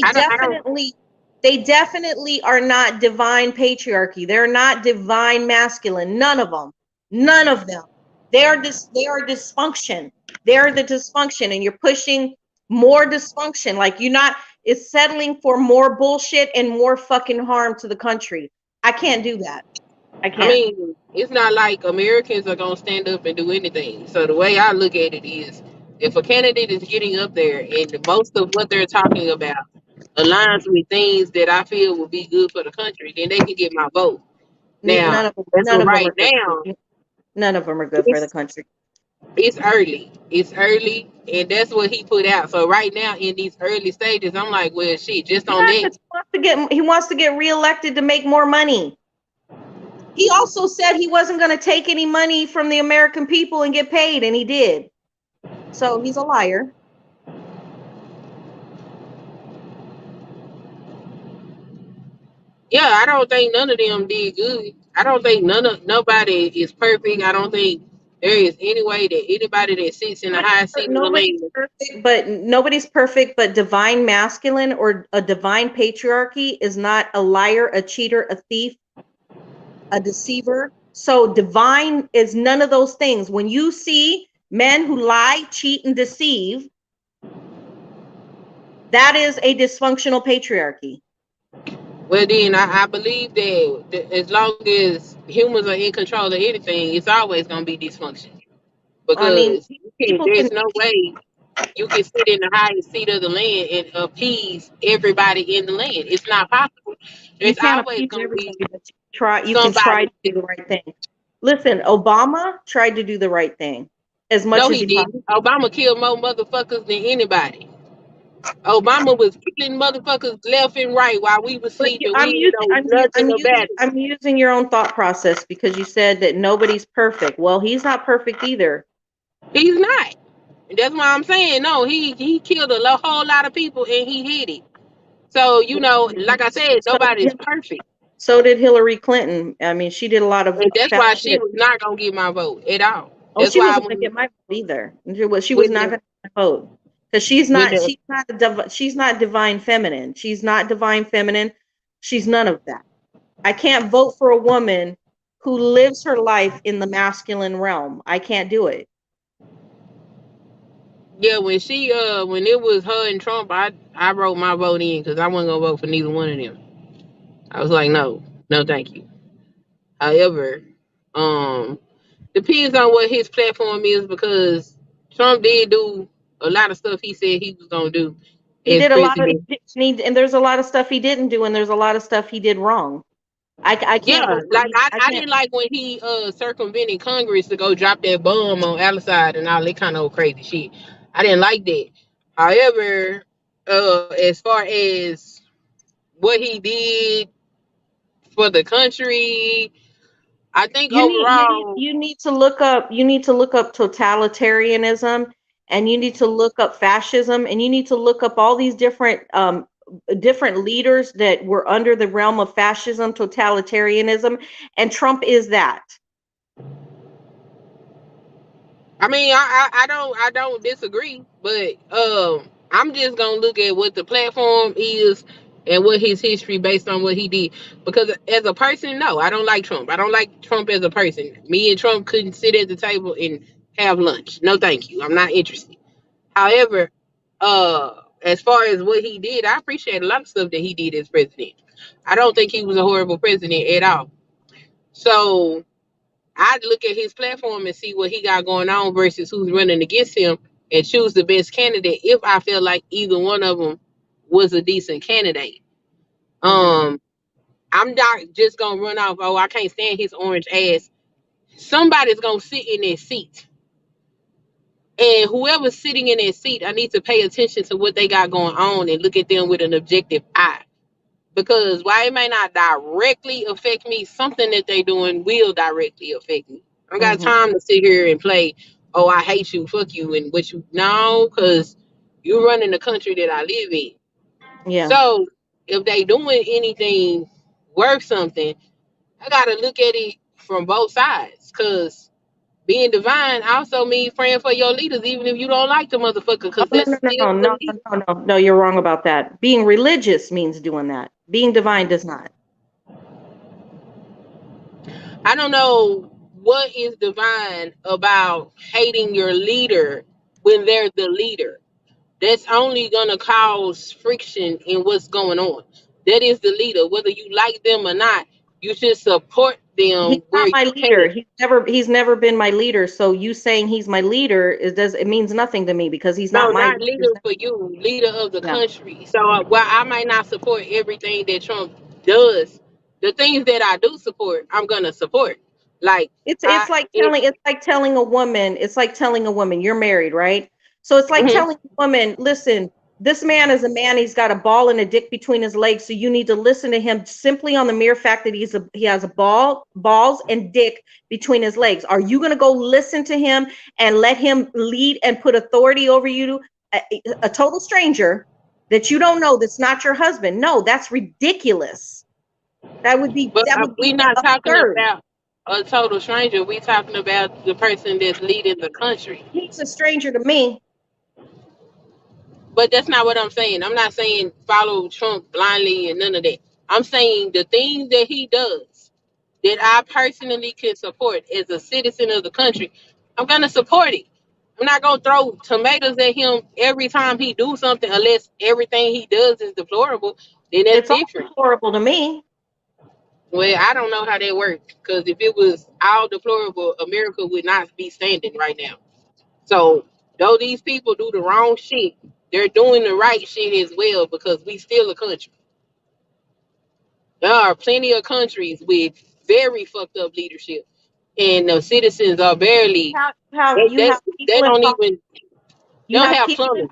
definitely are not divine patriarchy. They're not divine masculine. None of them. None of them. They are dysfunction. They're the dysfunction, and you're pushing more dysfunction. Like it's settling for more bullshit and more fucking harm to the country. I can't do that. I can't. I mean, it's not like Americans are gonna stand up and do anything. So the way I look at it is, if a candidate is getting up there and most of what they're talking about aligns with things that I feel will be good for the country, then they can get my vote. Now, none of them are good for the country. It's early. It's early, and that's what he put out. So right now, in these early stages, I'm like, well, shit, just on that. He wants to get reelected to make more money. He also said he wasn't going to take any money from the American people and get paid, and he did. So he's a liar. Yeah, I don't think none of them did good. I don't think nobody is perfect. I don't think there is any way that anybody that sits in the high seat of the land. Nobody's perfect, but divine masculine or a divine patriarchy is not a liar, a cheater, a thief, a deceiver. So divine is none of those things. When you see men who lie, cheat, and deceive, that is a dysfunctional patriarchy. Well, then I believe that as long as humans are in control of anything, it's always going to be dysfunction. Because there's no way you can sit in the highest seat of the land and appease everybody in the land. It's not possible. There's always going to be you can try to do the right thing. Listen, Obama tried to do the right thing as much as he didn't. Obama killed more motherfuckers than anybody. Obama was killing motherfuckers left and right while we were sleeping. I'm using your own thought process because you said that nobody's perfect. Well, he's not perfect either. He's not. That's why I'm saying no. He killed a whole lot of people and he hid it. So like I said, nobody's perfect. So did Hillary Clinton. I mean, she did a lot of. And that's why she was not gonna get my vote at all. Oh, she wasn't gonna get my vote either. She was not gonna get my vote because she's not divine feminine. She's not divine feminine. She's none of that. I can't vote for a woman who lives her life in the masculine realm. I can't do it. Yeah, when it was her and Trump, I wrote my vote in because I wasn't gonna vote for neither one of them. I was like, no, thank you. However, depends on what his platform is because Trump did do a lot of stuff he said he was gonna do He as did a lot of, president. and there's a lot of stuff he didn't do, and there's a lot of stuff he did wrong. I can't Yeah, go for like either. I I can't. didn't like when he circumvented Congress to go drop that bomb on Al-Assad and all that kind of crazy shit. I didn't like that. However, as far as what he did for the country, I think overall, You need to look up, totalitarianism, and you need to look up fascism, and you need to look up all these different leaders that were under the realm of fascism, totalitarianism, and Trump is that. I mean, I don't disagree, but I'm just gonna look at what the platform is and what his history based on what he did. Because as a person, no, I don't like Trump. I don't like Trump as a person. Me and Trump couldn't sit at the table and have lunch. No, thank you. I'm not interested. However, as far as what he did, I appreciate a lot of stuff that he did as president. I don't think he was a horrible president at all. So I'd look at his platform and see what he got going on versus who's running against him and choose the best candidate if I feel like either one of them was a decent candidate. Mm-hmm. Um, I'm not just gonna run off, oh, I can't stand his orange ass. Somebody's gonna sit in their seat. And whoever's sitting in their seat, I need to pay attention to what they got going on and look at them with an objective eye. Because while it may not directly affect me, something that they doing will directly affect me. I don't got Mm-hmm. time to sit here and play, oh, I hate you, fuck you, and what you no, because you running the country that I live in. Yeah. So if they doing anything worth something, I gotta look at it from both sides. Cause being divine also means praying for your leaders, even if you don't like the motherfucker, Oh, because no, that's no, no, still no, a no, leader. no, no, no, you're wrong about that. Being religious means doing that. Being divine does not. I don't know what is divine about hating your leader when they're the leader. That's only gonna cause friction in what's going on. That is the leader. Whether you like them or not, you should support He's them where not my you leader. can. He's never been my leader. So you saying he's my leader it means nothing to me because he's No, not my not leader. leader for you, leader of the Yeah. country. So while I might not support everything that Trump does, the things that I do support, I'm gonna support. Like It's I, it's like if telling a woman you're married, right? So it's like mhm. telling a woman, listen, this man is a man, he's got a ball and a dick between his legs, so you need to listen to him simply on the mere fact that he has a balls and dick between his legs. Are you going to go listen to him and let him lead and put authority over you, a total stranger that you don't know, that's not your husband? No, that's ridiculous. But That would we be not talking absurd. about a total stranger. We talking about the person that's leading the country. He's a stranger to me. But that's not what I'm saying. I'm not saying follow Trump blindly and none of that. I'm saying the things that he does that I personally can support as a citizen of the country, I'm gonna support it. I'm not gonna throw tomatoes at him every time he do something unless everything he does is deplorable. Then that's It's all different. deplorable to me. Well, I don't know how that works because if it was all deplorable, America would not be standing right now. So, though these people do the wrong shit, they're doing the right shit as well because we still a country. There are plenty of countries with very fucked up leadership, and the citizens are barely. You have They people in don't even. They you don't have have people plumbing.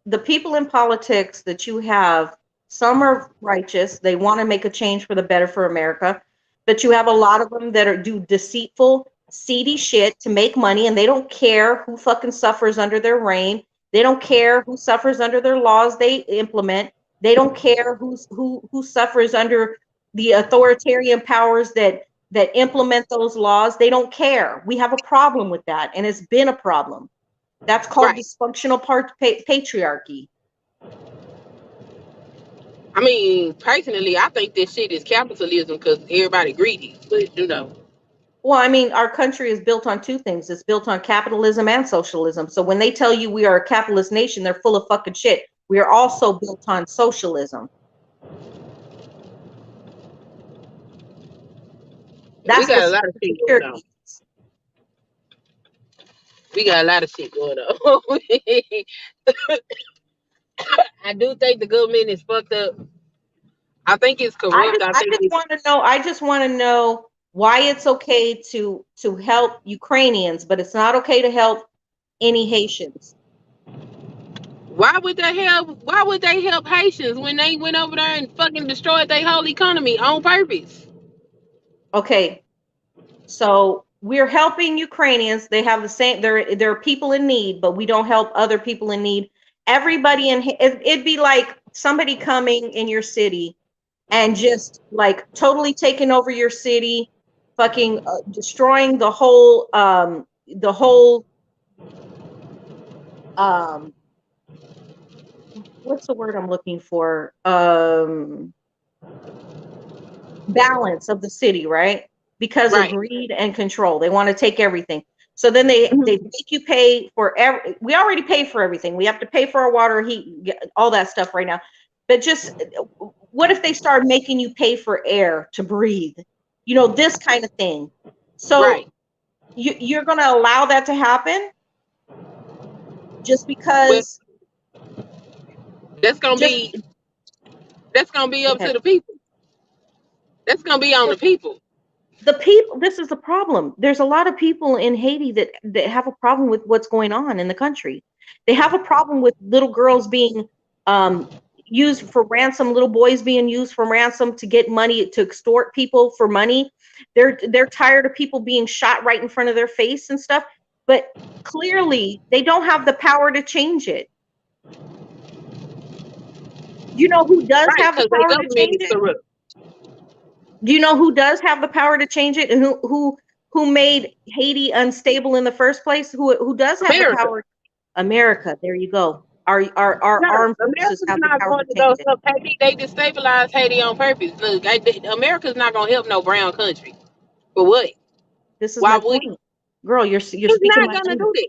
the people in politics that you have, some are righteous, they want to make a change for the better for America, but you have a lot of them that do deceitful, seedy shit to make money, and they don't care who fucking suffers under their reign. They don't care who suffers under their laws they implement. They don't care who suffers under the authoritarian powers that implement those laws. They don't care. We have a problem with that, and it's been a problem. That's called Right. dysfunctional patriarchy. I mean, personally, I think this shit is capitalism because everybody greedy. But you know. Well, I mean, our country is built on two things. It's built on capitalism and socialism. So when they tell you we are a capitalist nation, they're full of fucking shit. We are also built on socialism. We That's got what a lot of shit going on. security is. We got a lot of shit going on. I do think the government is fucked up. I think it's corrupt. I I think just it's want to know. I just want to know why it's okay to help Ukrainians, but it's not okay to help any Haitians. why would they help Haitians when they went over there and fucking destroyed their whole economy on purpose? Okay, so we're helping Ukrainians. They have the same. There are people in need, but we don't help other people in need. Everybody it'd be like somebody coming in your city and just like totally taking over your city, fucking destroying the whole um what's the word I'm looking for? Balance of the city, right? Because of Right. greed and control. They want to take everything. So then they make you pay for we already pay for everything. We have to pay for our water, heat, all that stuff right now. But just what if they start making you pay for air to breathe? You know, this kind of thing. So Right. you're going to allow that to happen just Well, because that's gonna just be up okay. to the people. That's gonna be on the people. The people, this is the problem. There's a lot of people in Haiti that have a problem with what's going on in the country. They have a problem with little girls being used for ransom, little boys being used for ransom to get money, to extort people for money. They're tired of people being shot right in front of their face and stuff, but clearly they don't have the power to change it. You know who does Right, have the because their power to government change is it? corrupt. Do you know who does have the power to change it, and who made Haiti unstable in the first place? Who does have the America. power? America. There you go. Our No, armed forces America's have the not power going to to change go it. help Haiti. They destabilize Haiti on purpose. Look, America's not going to help no brown country. For what? This is Why my would point, girl. You're He's speaking not my going to do language. that.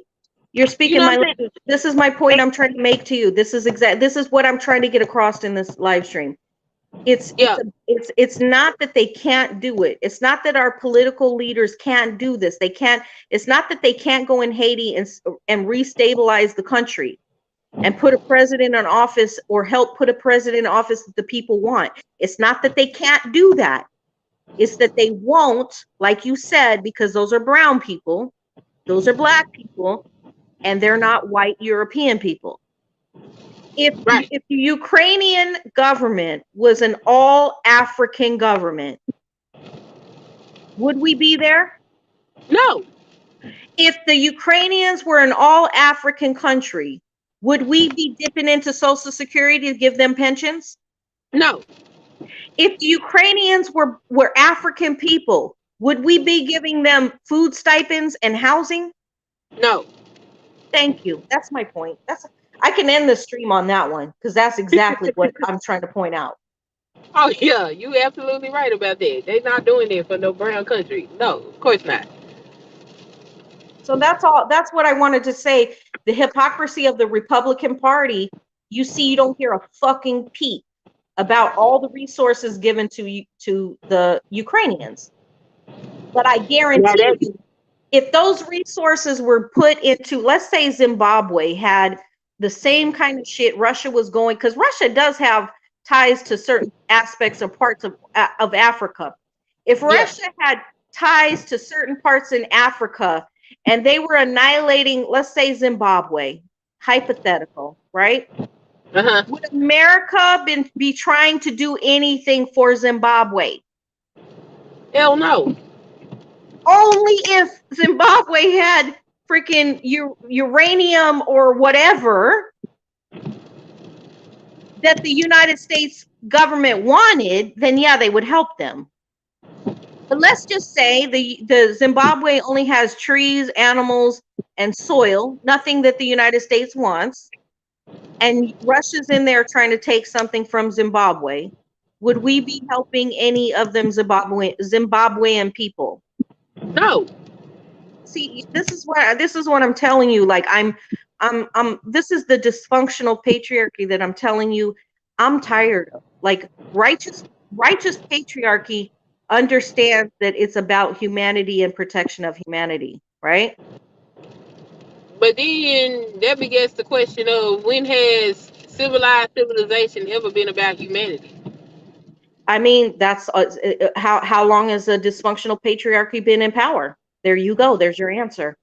You're You speaking know what my I'm saying? language. This is my point I'm trying to make to you. This is what I'm trying to get across in this live stream. Yeah, It's not that they can't do it. It's not that our political leaders can't do this. They can't. It's not that they can't go in Haiti and restabilize the country and put a president in office or help put a president in office that the people want. It's not that they can't do that. It's that they won't, like you said, because those are brown people, those are black people, and they're not white European people. right. If the Ukrainian government was an all African government, would we be there? No, If the Ukrainians were an all African country, would we be dipping into Social Security to give them pensions? no, If the Ukrainians were African people, would we be giving them food stipends and housing? no. Thank you. That's my point. I can end the stream on that one because that's exactly what I'm trying to point out. Oh, yeah, you absolutely right about that. They're not doing it for no brown country. No, of course not. So that's all. That's what I wanted to say. The hypocrisy of the Republican Party. You see, you don't hear a fucking peep about all the resources given to the Ukrainians. But I Yeah, guarantee you, if those resources were put into, let's say Zimbabwe had the same kind of shit Russia was going, because Russia does have ties to certain aspects or parts of Africa. If yeah. Russia had ties to certain parts in Africa and they were annihilating, let's say Zimbabwe, hypothetical, right? Uh-huh. Would America be trying to do anything for Zimbabwe? Hell no. Only if Zimbabwe had freaking uranium or whatever that the United States government wanted, then yeah, they would help them. But let's just say the Zimbabwe only has trees, animals, and soil, nothing that the United States wants, and Russia's in there trying to take something from Zimbabwe. Would we be helping any of them Zimbabwean people? No. See, this is what I'm telling you. Like this is the dysfunctional patriarchy that I'm telling you I'm tired of. Like righteous patriarchy understands that it's about humanity and protection of humanity, right? But then that begets the question of, when has civilized civilization ever been about humanity? I mean, that's how long has a dysfunctional patriarchy been in power? There you go. There's your answer.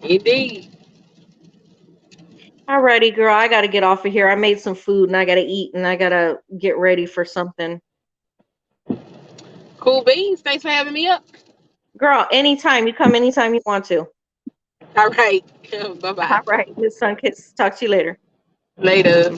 Indeed. Alrighty, girl. I gotta get off of here. I made some food and I gotta eat and I gotta get ready for something. Cool beans. Thanks for having me up. Girl, anytime. You come anytime you want to. All right. Bye bye. All right. Miss Sunkiss. Talk to you later. Later.